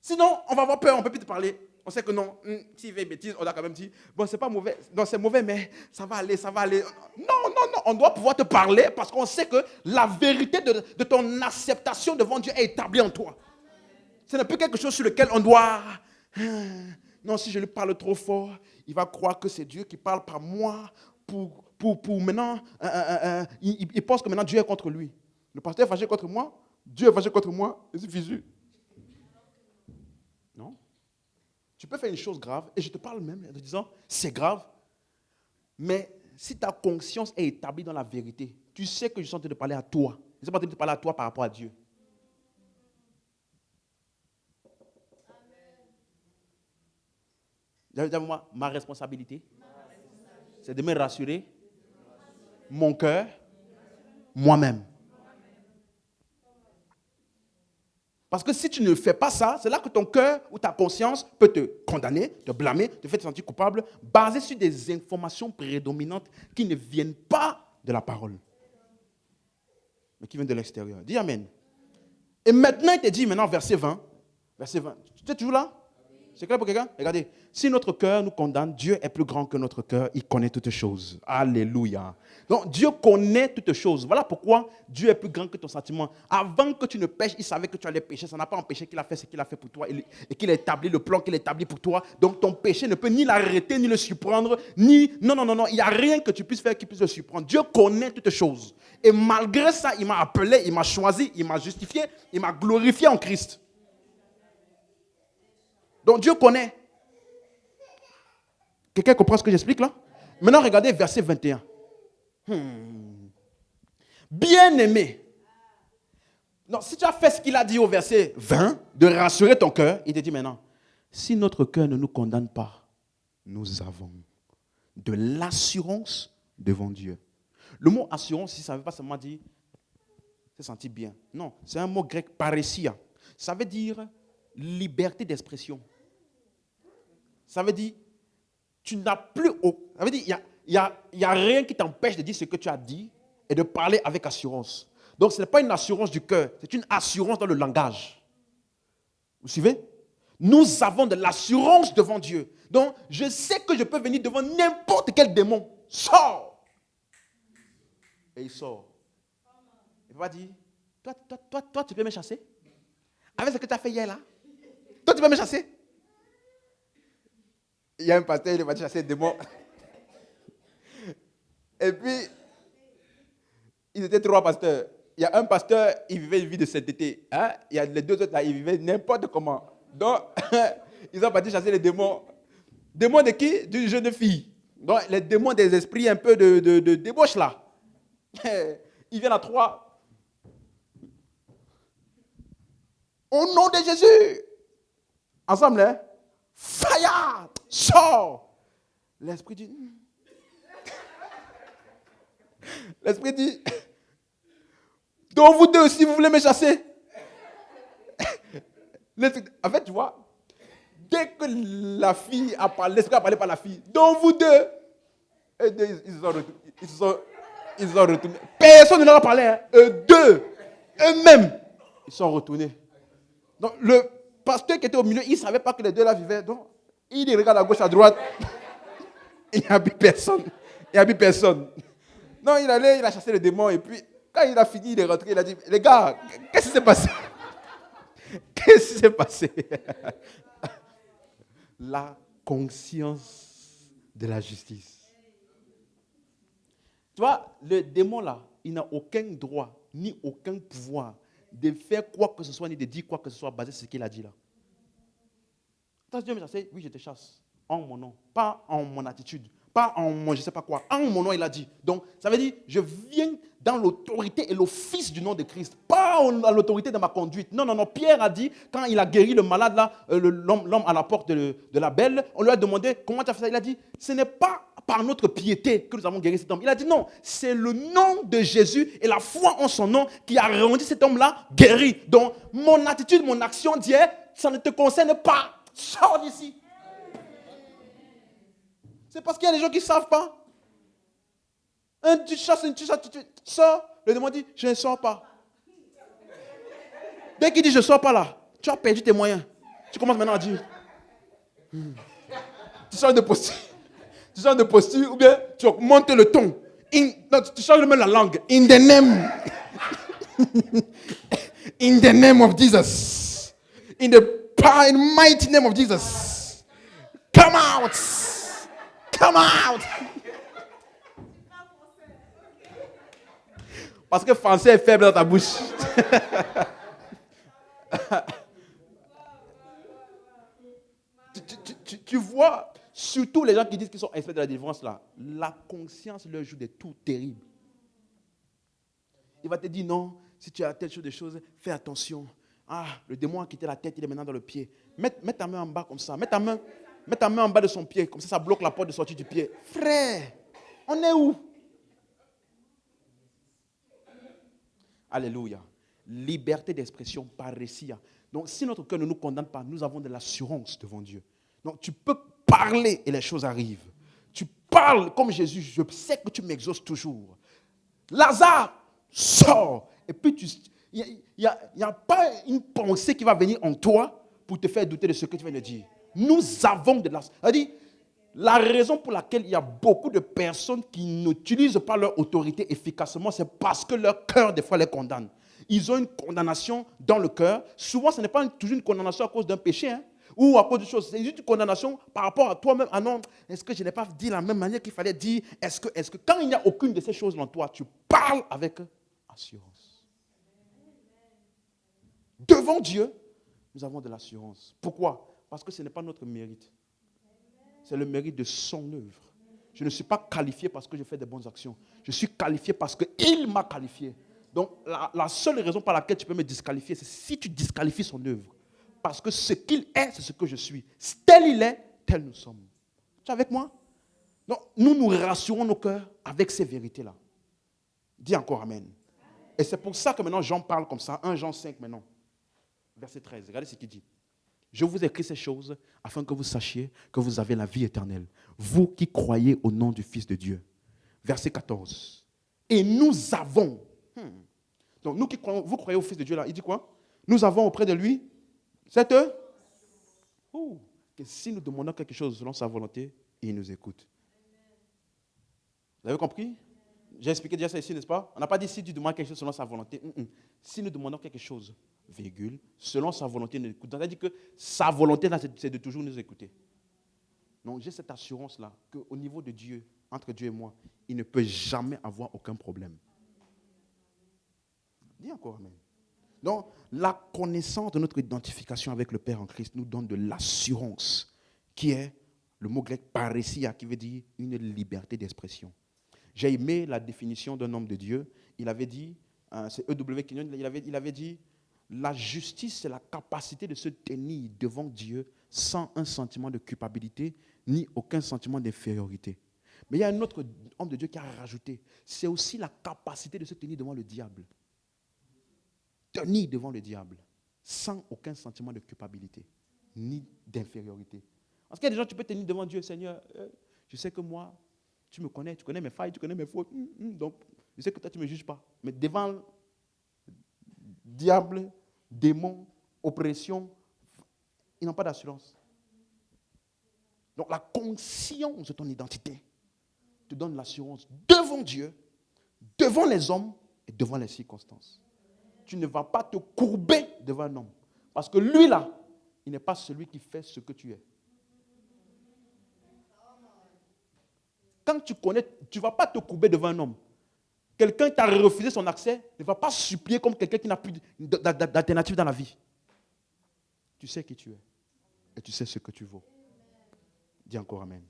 Sinon, on va avoir peur, on ne peut plus te parler. On sait que non, s'il fait une bêtise, on a quand même dit, bon, c'est pas mauvais, non, c'est mauvais, mais ça va aller, ça va aller. Non, on doit pouvoir te parler parce qu'on sait que la vérité de ton acceptation devant Dieu est établie en toi. Ce n'est plus quelque chose sur lequel on doit... Non, si je lui parle trop fort, il va croire que c'est Dieu qui parle par moi pour maintenant... il pense que maintenant Dieu est contre lui. Le pasteur est fâché contre moi, Dieu est fâché contre moi, et c'est fichu. Non. Tu peux faire une chose grave, et je te parle même en te disant, c'est grave, mais si ta conscience est établie dans la vérité, tu sais que je suis en train de parler à toi. Je ne suis pas en train de parler à toi par rapport à Dieu. Moi, ma responsabilité, c'est de me rassurer, mon cœur, moi-même. Parce que si tu ne fais pas ça, c'est là que ton cœur ou ta conscience peut te condamner, te blâmer, te faire te sentir coupable, basé sur des informations prédominantes qui ne viennent pas de la parole, mais qui viennent de l'extérieur. Dis Amen. Et maintenant, il te dit, maintenant, verset 20. Tu es toujours là? C'est clair pour quelqu'un? Regardez, si notre cœur nous condamne, Dieu est plus grand que notre cœur, il connaît toutes choses. Alléluia. Donc Dieu connaît toutes choses. Voilà pourquoi Dieu est plus grand que ton sentiment. Avant que tu ne pêches, il savait que tu allais pécher. Ça n'a pas empêché qu'il a fait ce qu'il a fait pour toi et qu'il a établi le plan qu'il a établi pour toi. Donc ton péché ne peut ni l'arrêter, ni le surprendre, ni... Non. Il n'y a rien que tu puisses faire qui puisse le surprendre. Dieu connaît toutes choses. Et malgré ça, il m'a appelé, il m'a choisi, il m'a justifié, il m'a glorifié en Christ. Donc Dieu connaît. Quelqu'un comprend ce que j'explique là? Maintenant, regardez verset 21. Bien-aimé. Non, si tu as fait ce qu'il a dit au verset 20, de rassurer ton cœur, il te dit maintenant, si notre cœur ne nous condamne pas, nous avons de l'assurance devant Dieu. Le mot assurance, si ça ne veut pas seulement dire se sentir bien. Non, c'est un mot grec paresia. Ça veut dire liberté d'expression. Ça veut dire, tu n'as plus... Ça veut dire, il n'y a rien qui t'empêche de dire ce que tu as dit et de parler avec assurance. Donc, ce n'est pas une assurance du cœur, c'est une assurance dans le langage. Vous suivez? Nous avons de l'assurance devant Dieu. Donc, je sais que je peux venir devant n'importe quel démon. Sors! Et il sort. Il va dire, toi, tu peux me chasser? Avec ce que tu as fait hier là? Toi, tu peux me chasser? Il y a un pasteur, il va chasser des démons. Et puis, ils étaient 3 pasteurs. Il y a un pasteur, il vivait une vie de sainteté. Hein? Il y a les 2 autres là, ils vivaient n'importe comment. Donc, ils ont parti chasser les démons. Démons de qui? D'une jeune fille. Donc, les démons des esprits un peu de débauche là. Ils viennent à 3. Au nom de Jésus. Ensemble, hein? Fire! Sors! L'esprit dit... L'esprit dit... Donc vous deux, si vous voulez me chasser. En fait, tu vois, dès que la fille a parlé, l'esprit a parlé par la fille, donc vous deux, et deux ils se sont retournés. Personne ne leur a parlé. Hein. Eux-mêmes, ils sont retournés. Donc le pasteur qui était au milieu, il ne savait pas que les deux là vivaient. Donc il regarde à gauche, à droite. Il n'y a plus personne. Non, il a chassé le démon et puis quand il a fini, il est rentré, il a dit, les gars, qu'est-ce qui s'est passé? Qu'est-ce qui s'est passé? La conscience de la justice. Tu vois, le démon là, il n'a aucun droit, ni aucun pouvoir de faire quoi que ce soit, ni de dire quoi que ce soit basé sur ce qu'il a dit là. Quand Dieu me chasse, oui, je te chasse. En mon nom, pas en mon attitude. Pas en mon je ne sais pas quoi. En mon nom, il a dit. Donc, ça veut dire, je viens dans l'autorité et l'office du nom de Christ. Pas dans l'autorité de ma conduite. Non. Pierre a dit, quand il a guéri le malade, là, l'homme à la porte de la belle, on lui a demandé, comment tu as fait ça? Il a dit, ce n'est pas par notre piété que nous avons guéri cet homme. Il a dit, non, c'est le nom de Jésus et la foi en son nom qui a rendu cet homme-là guéri. Donc, mon attitude, mon action dit, ça ne te concerne pas. Sors d'ici. C'est parce qu'il y a des gens qui ne savent pas. Tu chasses, tu sors. Le démon dit, je ne sors pas. Dès qu'il dit, je ne sors pas là, tu as perdu tes moyens. Tu commences maintenant à dire. Tu changes de posture. Tu changes de posture ou bien tu augmentes le ton. Non, tu changes même la langue. In the name. In the name of Jesus. In the mighty name of Jesus. Come out. Come out! Parce que français est faible dans ta bouche. tu vois, surtout les gens qui disent qu'ils sont experts de la délivrance, là, la conscience leur joue des tours terribles. Il va te dire non, si tu as telle chose de choses, fais attention. Ah, le démon a quitté la tête, il est maintenant dans le pied. Mets ta main en bas comme ça. Mets ta main en bas de son pied, comme ça bloque la porte de sortie du pied. Frère, on est où? Alléluia. Liberté d'expression, paresia. Donc, si notre cœur ne nous condamne pas, nous avons de l'assurance devant Dieu. Donc, tu peux parler et les choses arrivent. Tu parles comme Jésus, je sais que tu m'exauces toujours. Lazare, sors. Et puis, il n'y a pas une pensée qui va venir en toi pour te faire douter de ce que tu viens de dire. Nous avons de la... C'est-à-dire, la raison pour laquelle il y a beaucoup de personnes qui n'utilisent pas leur autorité efficacement, c'est parce que leur cœur, des fois, les condamne. Ils ont une condamnation dans le cœur. Souvent, ce n'est pas toujours une condamnation à cause d'un péché, hein, ou à cause de choses. C'est juste une condamnation par rapport à toi-même. Ah non, est-ce que je n'ai pas dit de la même manière qu'il fallait dire? Est-ce que quand il n'y a aucune de ces choses en toi, tu parles avec assurance. Devant Dieu, nous avons de l'assurance. Pourquoi? Parce que ce n'est pas notre mérite. C'est le mérite de son œuvre. Je ne suis pas qualifié parce que je fais des bonnes actions. Je suis qualifié parce qu'il m'a qualifié. Donc, la seule raison par laquelle tu peux me disqualifier, c'est si tu disqualifies son œuvre. Parce que ce qu'il est, c'est ce que je suis. Tel il est, tel nous sommes. Tu es avec moi? Donc, nous rassurons nos cœurs avec ces vérités-là. Dis encore Amen. Et c'est pour ça que maintenant, Jean parle comme ça. 1 Jean 5 maintenant. Verset 13. Regardez ce qu'il dit. Je vous écris ces choses afin que vous sachiez que vous avez la vie éternelle. Vous qui croyez au nom du Fils de Dieu. Verset 14. Et nous avons. Donc nous qui croyons, vous croyez au Fils de Dieu là, il dit quoi? Nous avons auprès de lui cette. Que si nous demandons quelque chose selon sa volonté, il nous écoute. Vous avez compris? J'ai expliqué déjà ça ici, n'est-ce pas? On n'a pas dit si tu demandes quelque chose selon sa volonté. Si nous demandons quelque chose, virgule, selon sa volonté, il nous écoute. C'est-à-dire que sa volonté, là, c'est de toujours nous écouter. Donc j'ai cette assurance-là qu'au niveau de Dieu, entre Dieu et moi, il ne peut jamais avoir aucun problème. Dis encore Amen. Donc la connaissance de notre identification avec le Père en Christ nous donne de l'assurance, qui est le mot grec parousia, qui veut dire une liberté d'expression. J'ai aimé la définition d'un homme de Dieu. Il avait dit, c'est E.W. Kenyon, il avait dit, la justice, c'est la capacité de se tenir devant Dieu sans un sentiment de culpabilité, ni aucun sentiment d'infériorité. Mais il y a un autre homme de Dieu qui a rajouté, c'est aussi la capacité de se tenir devant le diable. Tenir devant le diable, sans aucun sentiment de culpabilité, ni d'infériorité. Parce qu'il y a des gens, tu peux tenir devant Dieu, Seigneur, je sais que moi, tu me connais, tu connais mes failles, tu connais mes fautes. Donc, je sais que toi, tu ne me juges pas. Mais devant diable, démon, oppression, ils n'ont pas d'assurance. Donc, la conscience de ton identité te donne l'assurance devant Dieu, devant les hommes et devant les circonstances. Tu ne vas pas te courber devant un homme. Parce que lui, là, il n'est pas celui qui fait ce que tu es. Quand tu connais, tu ne vas pas te courber devant un homme. Quelqu'un t'a refusé son accès, ne va pas supplier comme quelqu'un qui n'a plus d'alternative dans la vie. Tu sais qui tu es. Et tu sais ce que tu vaux. Dis encore Amen.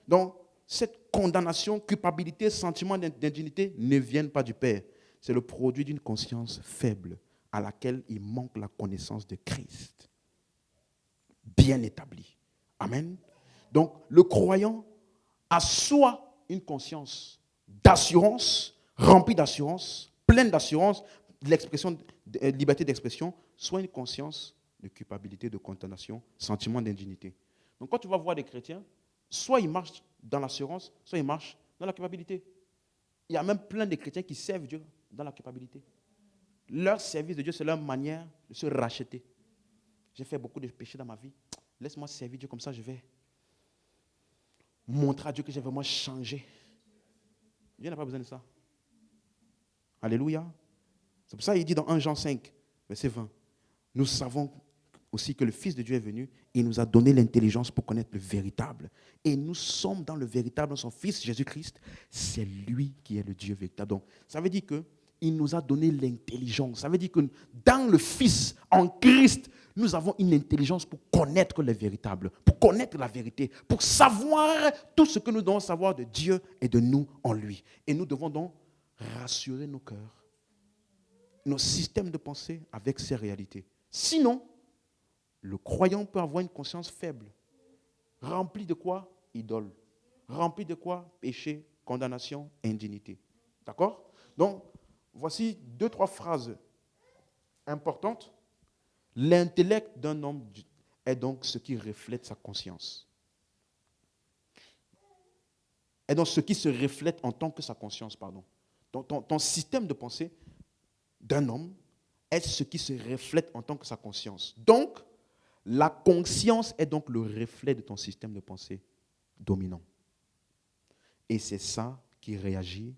Donc, cette condamnation, culpabilité, sentiment d'indignité ne viennent pas du Père. C'est le produit d'une conscience faible à laquelle il manque la connaissance de Christ. Bien établie. Amen. Donc, le croyant a soit une conscience d'assurance, remplie d'assurance, pleine d'assurance, de liberté d'expression, soit une conscience de culpabilité, de condamnation, sentiment d'indignité. Donc quand tu vas voir des chrétiens, soit ils marchent dans l'assurance, soit ils marchent dans la culpabilité. Il y a même plein de chrétiens qui servent Dieu dans la culpabilité. Leur service de Dieu, c'est leur manière de se racheter. J'ai fait beaucoup de péchés dans ma vie. Laisse-moi servir Dieu comme ça, je vais montrer à Dieu que j'ai vraiment changé. Dieu n'a pas besoin de ça. Alléluia. C'est pour ça qu'il dit dans 1 Jean 5, verset 20, nous savons aussi que le Fils de Dieu est venu et il nous a donné l'intelligence pour connaître le véritable. Et nous sommes dans le véritable, dans son Fils Jésus-Christ. C'est lui qui est le Dieu véritable. Donc, ça veut dire qu'il nous a donné l'intelligence. Ça veut dire que dans le Fils, en Christ, nous avons une intelligence pour connaître le véritable, pour connaître la vérité, pour savoir tout ce que nous devons savoir de Dieu et de nous en lui. Et nous devons donc rassurer nos cœurs, nos systèmes de pensée avec ces réalités. Sinon, le croyant peut avoir une conscience faible, remplie de quoi? Idole. Remplie de quoi? Péché, condamnation, indignité. D'accord? Donc, voici 2-3 phrases importantes. L'intellect d'un homme est donc ce qui reflète sa conscience. Est donc ce qui se reflète en tant que sa conscience, pardon. Ton système de pensée d'un homme est ce qui se reflète en tant que sa conscience. Donc, La conscience est donc le reflet de ton système de pensée dominant. Et c'est ça qui réagit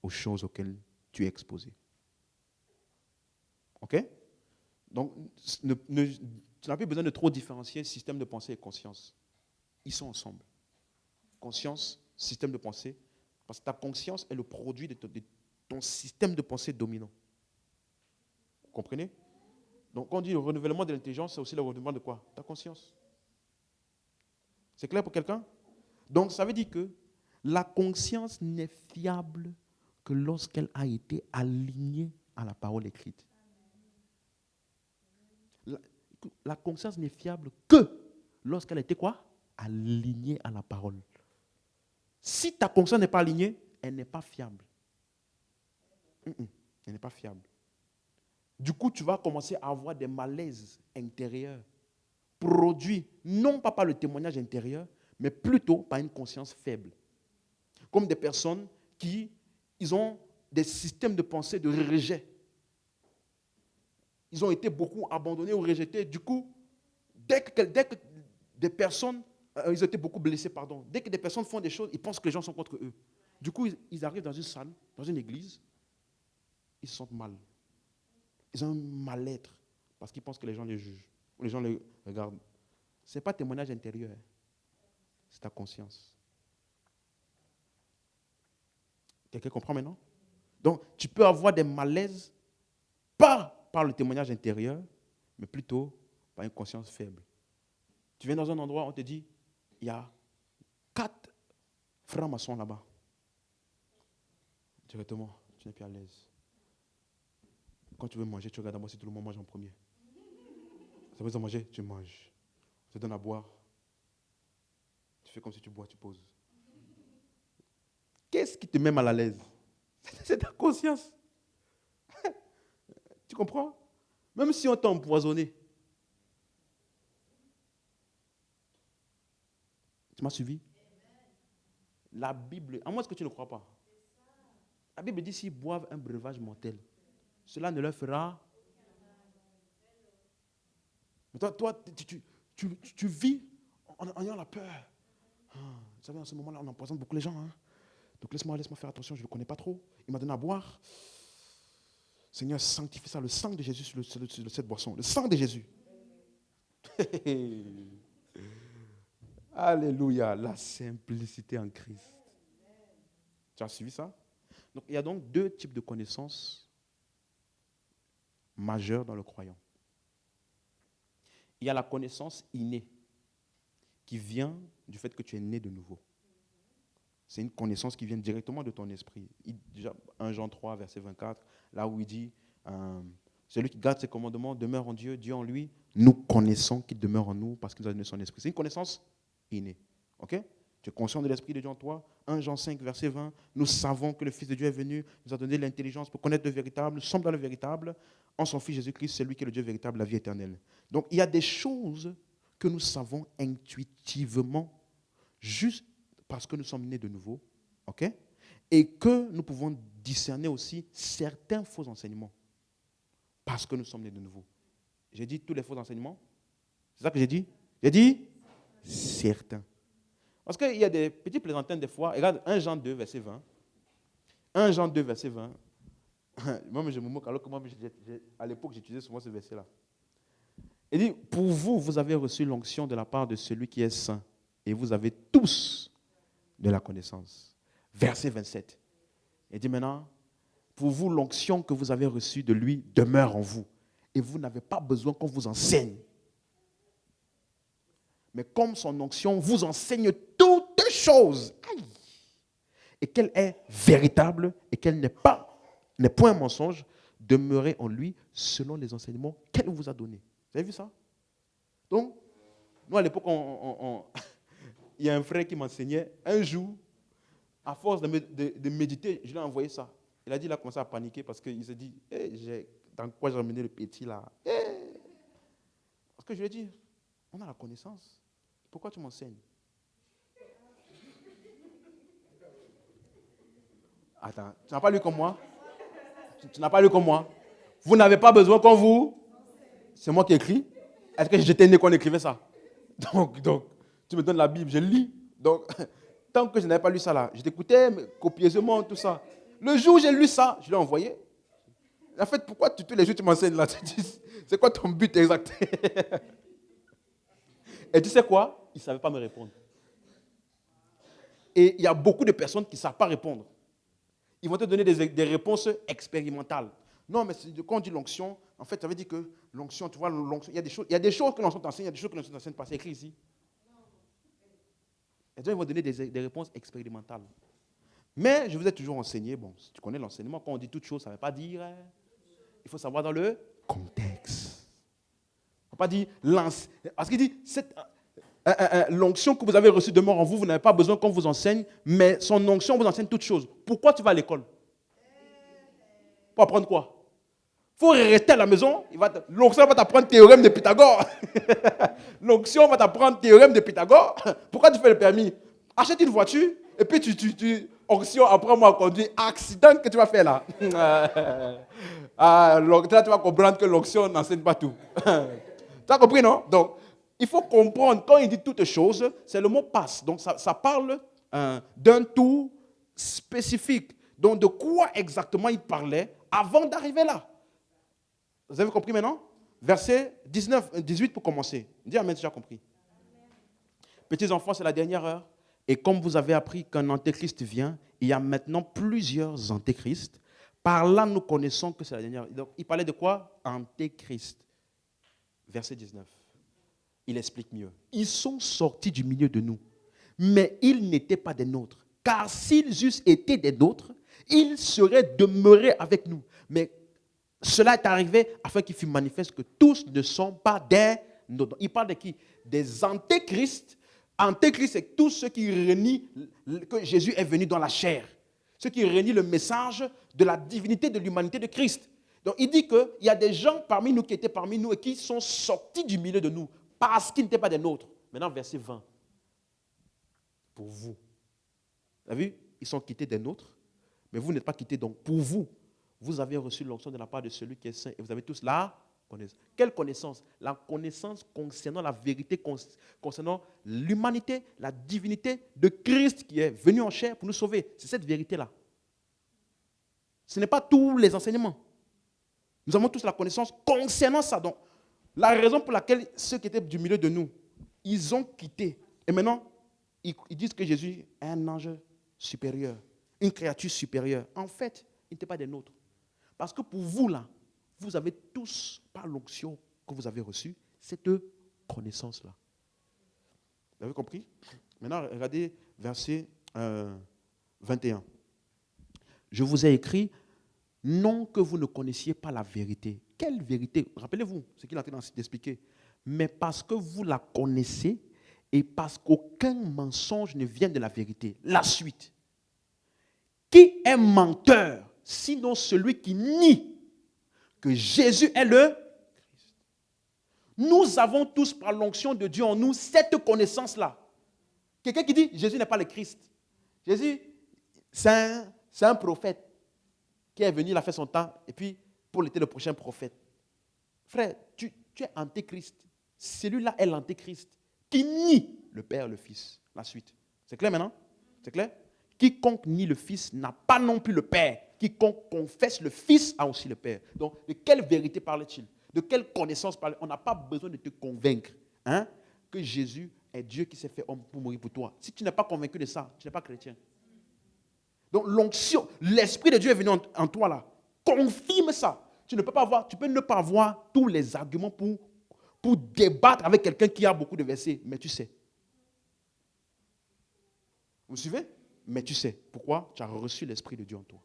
aux choses auxquelles tu es exposé. OK? Donc, tu n'as plus besoin de trop différencier système de pensée et conscience. Ils sont ensemble. Conscience, système de pensée. Parce que ta conscience est le produit de ton système de pensée dominant. Vous comprenez? Donc, quand on dit le renouvellement de l'intelligence, c'est aussi le renouvellement de quoi? Ta conscience. C'est clair pour quelqu'un? Donc, ça veut dire que la conscience n'est fiable que lorsqu'elle a été alignée à la parole écrite. La conscience n'est fiable que lorsqu'elle a été quoi? Alignée à la parole. Si ta conscience n'est pas alignée, elle n'est pas fiable. Elle n'est pas fiable. Du coup, tu vas commencer à avoir des malaises intérieurs produits non pas par le témoignage intérieur, mais plutôt par une conscience faible. Comme des personnes qui ils ont des systèmes de pensée de rejet. Ils ont été beaucoup abandonnés ou rejetés. Du coup, dès que des personnes, ils ont été beaucoup blessés, pardon. Dès que des personnes font des choses, ils pensent que les gens sont contre eux. Du coup, ils arrivent dans une salle, dans une église, ils se sentent mal. Ils ont un mal-être parce qu'ils pensent que les gens les jugent, ou les gens les regardent. Ce n'est pas témoignage intérieur, c'est ta conscience. Quelqu'un comprend maintenant? Donc, tu peux avoir des malaises, pas par le témoignage intérieur, mais plutôt par une conscience faible. Tu viens dans un endroit, on te dit, il y a 4 francs-maçons là-bas. Directement, tu n'es plus à l'aise. Quand tu veux manger, tu regardes d'abord si tout le monde mange en premier. Ça veut dire manger, tu manges. Tu te donnes à boire. Tu fais comme si tu bois, tu poses. Qu'est-ce qui te met mal à l'aise? C'est ta conscience. Tu comprends? Même si on t'a empoisonné. Tu m'as suivi? La Bible, à moins que tu ne crois pas. La Bible dit s'ils boivent un breuvage mortel, cela ne leur fera. Mais toi tu vis en ayant la peur. Vous savez, en ce moment-là, on empoisonne beaucoup les gens. Donc laisse-moi faire attention, je ne le connais pas trop. Il m'a donné à boire. Seigneur, sanctifie ça, le sang de Jésus sur cette boisson. Le sang de Jésus. Alléluia, la simplicité en Christ. Tu as suivi ça? Donc, il y a donc 2 types de connaissances majeures dans le croyant. Il y a la connaissance innée qui vient du fait que tu es né de nouveau. C'est une connaissance qui vient directement de ton esprit. Déjà, 1 Jean 3, verset 24, là où il dit, celui qui garde ses commandements demeure en Dieu, Dieu en lui. Nous connaissons qu'il demeure en nous parce qu'il nous a donné son esprit. C'est une connaissance innée. Ok? Tu es conscient de l'esprit de Dieu en toi. 1 Jean 5, verset 20, nous savons que le Fils de Dieu est venu, nous a donné l'intelligence pour connaître le véritable. Nous sommes dans le véritable. En son Fils Jésus-Christ, c'est lui qui est le Dieu véritable, la vie éternelle. Donc, il y a des choses que nous savons intuitivement, juste parce que nous sommes nés de nouveau, ok? Et que nous pouvons discerner aussi certains faux enseignements, parce que nous sommes nés de nouveau. J'ai dit tous les faux enseignements? C'est ça que j'ai dit? J'ai dit certains. Parce qu'il y a des petits plaisantins des fois. Regarde 1 Jean 2, verset 20. 1 Jean 2, verset 20. Moi, je me moque, alors que moi, à l'époque, j'utilisais souvent ce verset-là. Il dit, pour vous, vous avez reçu l'onction de la part de celui qui est saint, et vous avez tous de la connaissance. Verset 27. Il dit maintenant, pour vous, l'onction que vous avez reçue de lui demeure en vous. Et vous n'avez pas besoin qu'on vous enseigne. Mais comme son onction vous enseigne toutes choses, et qu'elle est véritable, et qu'elle n'est point un mensonge, demeurez en lui selon les enseignements qu'elle vous a donnés. Vous avez vu ça? Donc, nous à l'époque, il y a un frère qui m'enseignait, un jour, à force de méditer, je lui ai envoyé ça. Il a dit, il a commencé à paniquer parce qu'il s'est dit, dans quoi j'ai ramené le petit là? Parce que je lui ai dit, on a la connaissance. Pourquoi tu m'enseignes? Attends, tu n'as pas lu comme moi? Tu n'as pas lu comme moi? Vous n'avez pas besoin qu'on vous... C'est moi qui écris? Est-ce que j'étais né quand on écrivait ça? Donc, tu me donnes la Bible, je lis. Donc, tant que je n'avais pas lu ça là, je t'écoutais copieusement, tout ça. Le jour où j'ai lu ça, je l'ai envoyé. En fait, pourquoi tous les jours tu m'enseignes là? C'est quoi ton but exact? Et tu sais quoi? Il ne savait pas me répondre. Et il y a beaucoup de personnes qui ne savent pas répondre. Ils vont te donner des réponses expérimentales. Non, mais quand on dit l'onction, en fait, ça veut dire que l'onction, tu vois, l'onction, il y a des choses que l'onction t'enseigne, il y a des choses que l'onction t'enseigne pas. C'est écrit ici. Et donc, ils vont donner des réponses expérimentales. Mais je vous ai toujours enseigné, bon, si tu connais l'enseignement, quand on dit toute chose, ça ne veut pas dire. Il faut savoir dans le contexte. Il ne faut pas dire parce qu'il dit, l'onction que vous avez reçue demeure en vous, vous n'avez pas besoin qu'on vous enseigne, mais son onction vous enseigne toutes choses. Pourquoi tu vas à l'école? Pour apprendre quoi? Il faut rester à la maison. L'onction va t'apprendre théorème de Pythagore. L'onction va t'apprendre théorème de Pythagore. Pourquoi tu fais le permis? Achète une voiture et puis onction, apprends-moi à conduire. Accident que tu vas faire là. Là, tu vas comprendre que l'onction n'enseigne pas tout. Tu as compris, non? Donc, il faut comprendre, quand il dit toutes choses, c'est le mot passe. Donc, ça parle d'un tout spécifique. Donc, de quoi exactement il parlait avant d'arriver là? Vous avez compris maintenant? Verset 18 pour commencer. Dis amen, tu as compris. Petits enfants, c'est la dernière heure. Et comme vous avez appris qu'un antéchrist vient, il y a maintenant plusieurs antéchrists. Par là, nous connaissons que c'est la dernière heure. Donc, il parlait de quoi? Antéchrist. Verset 19. Il explique mieux. Ils sont sortis du milieu de nous, mais ils n'étaient pas des nôtres. Car s'ils eussent été des nôtres, ils seraient demeurés avec nous. Mais cela est arrivé afin qu'il fût manifeste que tous ne sont pas des nôtres. Il parle de qui? Des antéchrists. Antéchrist, c'est tous ceux qui renient que Jésus est venu dans la chair. Ceux qui renient le message de la divinité de l'humanité de Christ. Donc il dit qu'il y a des gens parmi nous qui étaient parmi nous et qui sont sortis du milieu de nous parce qu'ils n'étaient pas des nôtres. Maintenant, verset 20. Pour vous. Vous avez vu? Ils sont quittés des nôtres, mais vous n'êtes pas quittés. Donc pour vous, vous avez reçu l'onction de la part de celui qui est saint et vous avez tous la connaissance. Quelle connaissance? La connaissance concernant la vérité, concernant l'humanité, la divinité de Christ qui est venu en chair pour nous sauver. C'est cette vérité-là. Ce n'est pas tous les enseignements. Nous avons tous la connaissance concernant ça. Donc, la raison pour laquelle ceux qui étaient du milieu de nous, ils ont quitté. Et maintenant, ils disent que Jésus est un ange supérieur, une créature supérieure. En fait, il n'était pas des nôtres. Parce que pour vous, là, vous avez tous, par l'onction que vous avez reçue, cette connaissance-là. Vous avez compris? Maintenant, regardez verset 21. Je vous ai écrit, non que vous ne connaissiez pas la vérité. Quelle vérité? Rappelez-vous ce qu'il a train d'expliquer. Mais parce que vous la connaissez et parce qu'aucun mensonge ne vient de la vérité. La suite. Qui est menteur, sinon celui qui nie que Jésus est le Christ? Nous avons tous, par l'onction de Dieu en nous, cette connaissance-là. Quelqu'un qui dit Jésus n'est pas le Christ. Jésus, c'est un prophète qui est venu, il a fait son temps, et puis Paul était le prochain prophète. Frère, tu es antéchrist. Celui-là est l'antéchrist qui nie le Père et le Fils. La suite. C'est clair maintenant? C'est clair? Quiconque nie le Fils n'a pas non plus le Père. Quiconque confesse le Fils a aussi le Père. Donc, de quelle vérité parle-t-il? De quelle connaissance parle-t-il? On n'a pas besoin de te convaincre que Jésus est Dieu qui s'est fait homme pour mourir pour toi. Si tu n'es pas convaincu de ça, tu n'es pas chrétien. Donc l'onction, l'Esprit de Dieu est venu en toi là. Confirme ça. Tu peux ne pas avoir tous les arguments pour débattre avec quelqu'un qui a beaucoup de versets, mais tu sais. Vous suivez? Mais tu sais. Pourquoi? Tu as reçu l'Esprit de Dieu en toi.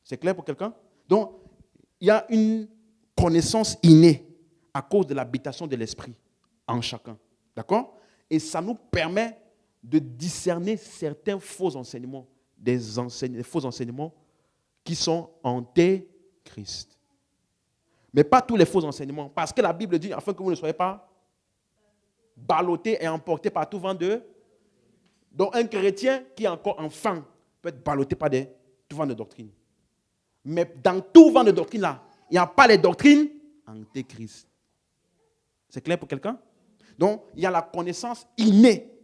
C'est clair pour quelqu'un? Donc, il y a une connaissance innée à cause de l'habitation de l'Esprit en chacun. D'accord? Et ça nous permet de discerner certains faux enseignements, des faux enseignements qui sont antéchrist. Mais pas tous les faux enseignements, parce que la Bible dit, afin que vous ne soyez pas ballottés et emportés par tout vent de... Donc un chrétien qui est encore enfant peut être ballotté par tout vent de doctrine. Mais dans tout vent de doctrine là, il n'y a pas les doctrines antéchrist. C'est clair pour quelqu'un? Donc, il y a la connaissance innée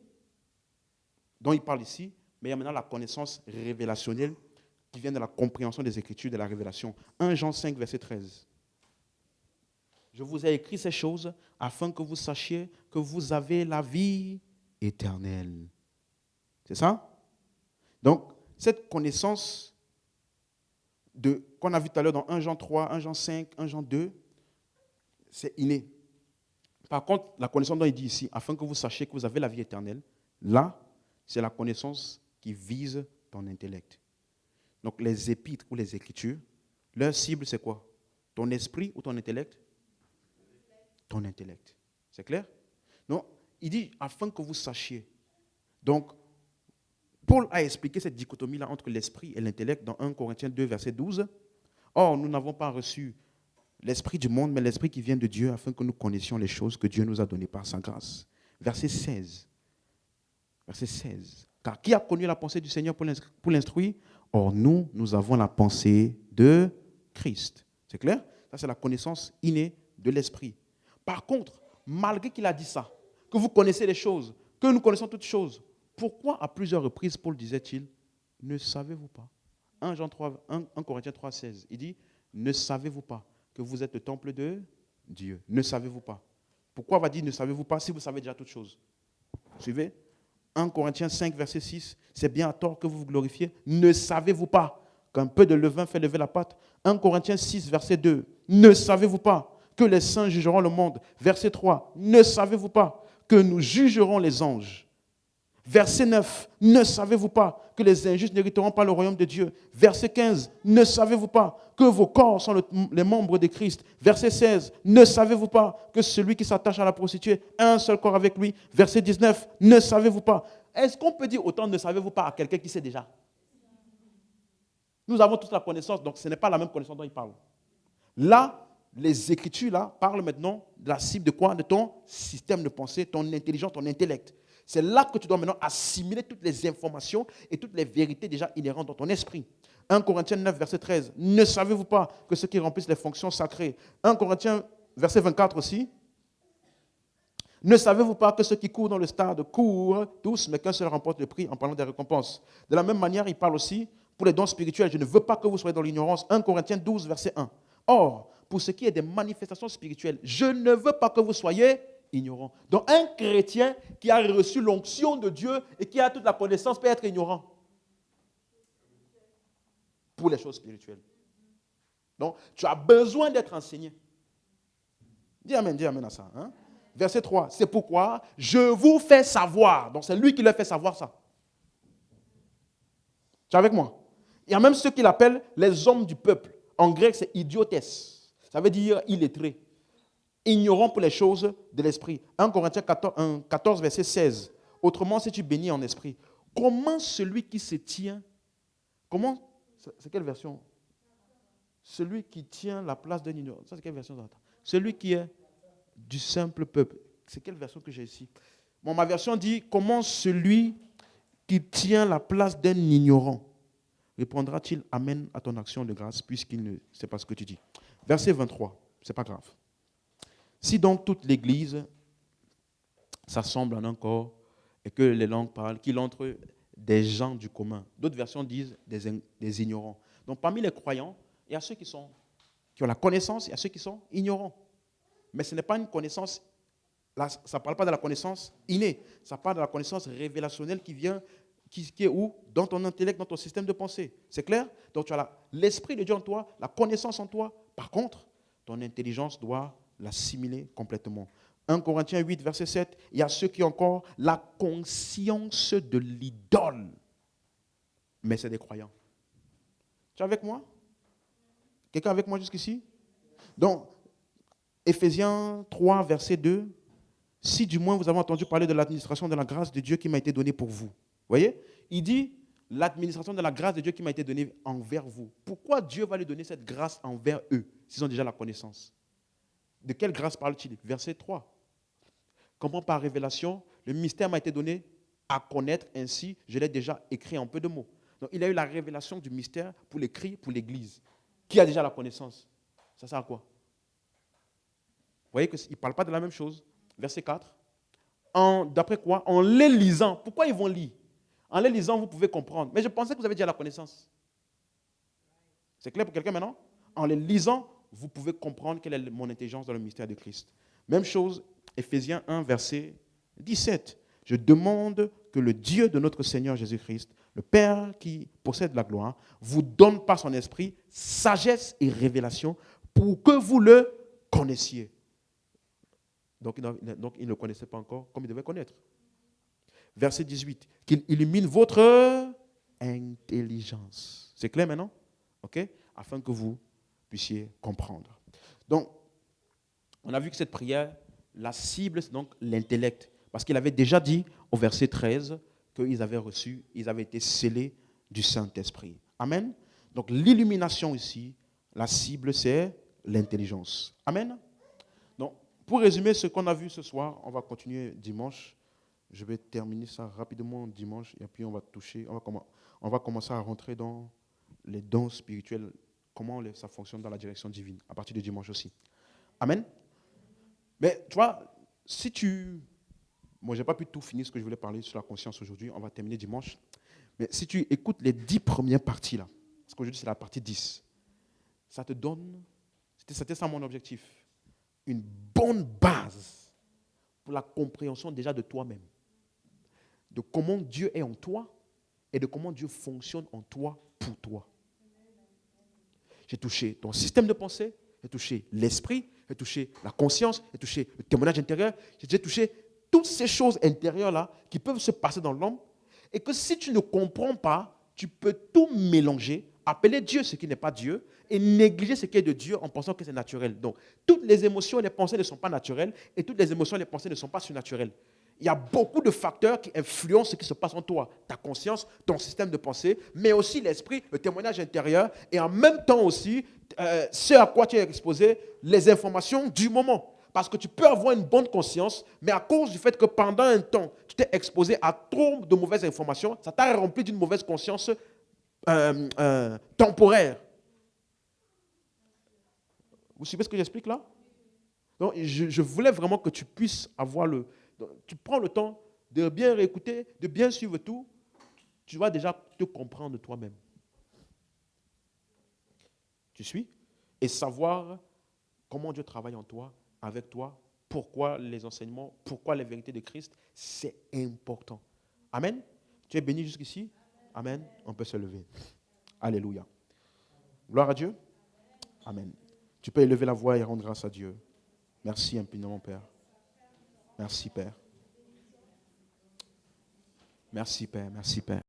dont il parle ici, mais il y a maintenant la connaissance révélationnelle qui vient de la compréhension des Écritures, de la révélation. 1 Jean 5, verset 13. Je vous ai écrit ces choses afin que vous sachiez que vous avez la vie éternelle. C'est ça? Donc, cette connaissance qu'on a vu tout à l'heure dans 1 Jean 3, 1 Jean 5, 1 Jean 2, c'est inné. Par contre, la connaissance dont il dit ici, afin que vous sachiez que vous avez la vie éternelle, là, c'est la connaissance qui vise ton intellect. Donc, les épîtres ou les Écritures, leur cible, c'est quoi? Ton esprit ou ton intellect? Ton intellect. C'est clair? Donc, il dit, afin que vous sachiez. Donc, Paul a expliqué cette dichotomie-là entre l'esprit et l'intellect dans 1 Corinthiens 2, verset 12. Or, nous n'avons pas reçu l'esprit du monde, mais l'esprit qui vient de Dieu, afin que nous connaissions les choses que Dieu nous a données par sa grâce. Verset 16. Verset 16. Car qui a connu la pensée du Seigneur pour l'instruire? Or, nous avons la pensée de Christ. C'est clair? Ça, c'est la connaissance innée de l'esprit. Par contre, malgré qu'il a dit ça, que vous connaissez les choses, que nous connaissons toutes choses, pourquoi à plusieurs reprises Paul disait-il, ne savez-vous pas? 1 Corinthiens 3, 16, il dit, ne savez-vous pas que vous êtes le temple de Dieu? Ne savez-vous pas? Pourquoi va dire ne savez-vous pas si vous savez déjà toutes choses? Suivez? 1 Corinthiens 5, verset 6, c'est bien à tort que vous vous glorifiez. Ne savez-vous pas qu'un peu de levain fait lever la pâte? 1 Corinthiens 6, verset 2, ne savez-vous pas que les saints jugeront le monde? Verset 3, ne savez-vous pas que nous jugerons les anges? Verset 9, ne savez-vous pas que les injustes n'hériteront pas le royaume de Dieu? Verset 15, ne savez-vous pas que vos corps sont les membres de Christ? Verset 16, ne savez-vous pas que celui qui s'attache à la prostituée a un seul corps avec lui? Verset 19, ne savez-vous pas? Est-ce qu'on peut dire autant ne savez-vous pas à quelqu'un qui sait déjà? Nous avons toute la connaissance, donc ce n'est pas la même connaissance dont il parle. Là, les Écritures là, parlent maintenant de la cible de quoi? De ton système de pensée, ton intelligence, ton intellect. C'est là que tu dois maintenant assimiler toutes les informations et toutes les vérités déjà inhérentes dans ton esprit. 1 Corinthiens 9, verset 13. Ne savez-vous pas que ceux qui remplissent les fonctions sacrées? 1 Corinthiens, verset 24 aussi. Ne savez-vous pas que ceux qui courent dans le stade courent tous, mais qu'un seul remporte le prix en parlant des récompenses? De la même manière, il parle aussi pour les dons spirituels. Je ne veux pas que vous soyez dans l'ignorance. 1 Corinthiens 12, verset 1. Or, pour ce qui est des manifestations spirituelles, je ne veux pas que vous soyez ignorant. Donc un chrétien qui a reçu l'onction de Dieu et qui a toute la connaissance peut être ignorant pour les choses spirituelles. Donc tu as besoin d'être enseigné. Dis amen à ça. Hein? Verset 3, c'est pourquoi je vous fais savoir. Donc c'est lui qui leur fait savoir ça. Tu es avec moi? Il y a même ceux qui l'appellent les hommes du peuple. En grec c'est idiotes. Ça veut dire illettré. Ignorant pour les choses de l'esprit. 1 Corinthiens 14, verset 16. Autrement, si tu bénis en esprit, comment celui qui se tient, c'est quelle version? Celui qui tient la place d'un ignorant. Ça, c'est quelle version? Celui qui est du simple peuple. C'est quelle version que j'ai ici? Bon, ma version dit, comment celui qui tient la place d'un ignorant répondra-t-il amen à ton action de grâce puisqu'il ne sait pas ce que tu dis? Verset 23, c'est pas grave. Si donc toute l'Église s'assemble en un corps et que les langues parlent, qu'il entre des gens du commun. D'autres versions disent des ignorants. Donc parmi les croyants, il y a ceux qui ont la connaissance, il y a ceux qui sont ignorants. Mais ce n'est pas une connaissance, là, ça ne parle pas de la connaissance innée, ça parle de la connaissance révélationnelle qui est où? Dans ton intellect, dans ton système de pensée. C'est clair? Donc tu as l'Esprit de Dieu en toi, la connaissance en toi. Par contre, ton intelligence doit l'assimiler complètement. 1 Corinthiens 8, verset 7, il y a ceux qui ont encore la conscience de l'idole. Mais c'est des croyants. Tu es avec moi? Quelqu'un avec moi jusqu'ici? Donc, Éphésiens 3, verset 2, si du moins vous avez entendu parler de l'administration de la grâce de Dieu qui m'a été donnée pour vous. Vous voyez? Il dit, l'administration de la grâce de Dieu qui m'a été donnée envers vous. Pourquoi Dieu va lui donner cette grâce envers eux, s'ils ont déjà la connaissance? De quelle grâce parle-t-il? Verset 3. Comment par révélation, le mystère m'a été donné à connaître, ainsi je l'ai déjà écrit en peu de mots. Donc il a eu la révélation du mystère pour l'écrit, pour l'Église. Qui a déjà la connaissance? Ça sert à quoi? voyez qu'il ne parle pas de la même chose. Verset 4. D'après quoi? En les lisant. Pourquoi ils vont lire? En les lisant, vous pouvez comprendre. Mais je pensais que vous avez déjà la connaissance. C'est clair pour quelqu'un maintenant? En les lisant, vous pouvez comprendre quelle est mon intelligence dans le mystère de Christ. Même chose, Éphésiens 1, verset 17. Je demande que le Dieu de notre Seigneur Jésus-Christ, le Père qui possède la gloire, vous donne par son esprit sagesse et révélation pour que vous le connaissiez. Donc, il ne le connaissait pas encore comme il devait connaître. Verset 18. Qu'il illumine votre intelligence. C'est clair maintenant? OK? Afin que vous puissiez comprendre. Donc, on a vu que cette prière, la cible, c'est donc l'intellect. Parce qu'il avait déjà dit au verset 13 qu'ils avaient reçu, ils avaient été scellés du Saint-Esprit. Amen. Donc l'illumination ici, la cible, c'est l'intelligence. Amen. Donc, pour résumer ce qu'on a vu ce soir, on va continuer dimanche. Je vais terminer ça rapidement dimanche et puis on va commencer à rentrer dans les dons spirituels, comment ça fonctionne dans la direction divine, à partir de dimanche aussi. Amen. Mais tu vois, moi, je n'ai pas pu tout finir ce que je voulais parler sur la conscience aujourd'hui. On va terminer dimanche. Mais si tu écoutes les 10 premières parties, là, parce qu'aujourd'hui, c'est la partie 10, ça te donne, c'était ça mon objectif, une bonne base pour la compréhension déjà de toi-même, de comment Dieu est en toi et de comment Dieu fonctionne en toi pour toi. J'ai touché ton système de pensée, j'ai touché l'esprit, j'ai touché la conscience, j'ai touché le témoignage intérieur, j'ai touché toutes ces choses intérieures-là qui peuvent se passer dans l'homme et que si tu ne comprends pas, tu peux tout mélanger, appeler Dieu ce qui n'est pas Dieu et négliger ce qui est de Dieu en pensant que c'est naturel. Donc, toutes les émotions et les pensées ne sont pas naturelles et toutes les émotions et les pensées ne sont pas surnaturelles. Il y a beaucoup de facteurs qui influencent ce qui se passe en toi. Ta conscience, ton système de pensée, mais aussi l'esprit, le témoignage intérieur et en même temps aussi ce à quoi tu es exposé, les informations du moment. Parce que tu peux avoir une bonne conscience, mais à cause du fait que pendant un temps, tu t'es exposé à trop de mauvaises informations, ça t'a rempli d'une mauvaise conscience temporaire. Vous suivez ce que j'explique là? Donc, je voulais vraiment que tu puisses avoir tu prends le temps de bien réécouter, de bien suivre tout, tu vas déjà te comprendre toi-même. Tu suis? Et savoir comment Dieu travaille en toi, avec toi, pourquoi les enseignements, pourquoi les vérités de Christ, c'est important. Amen. Tu es béni jusqu'ici? Amen. On peut se lever. Alléluia. Gloire à Dieu. Amen. Tu peux élever la voix et rendre grâce à Dieu. Merci infiniment, Père. Merci, Père. Merci, Père. Merci, Père.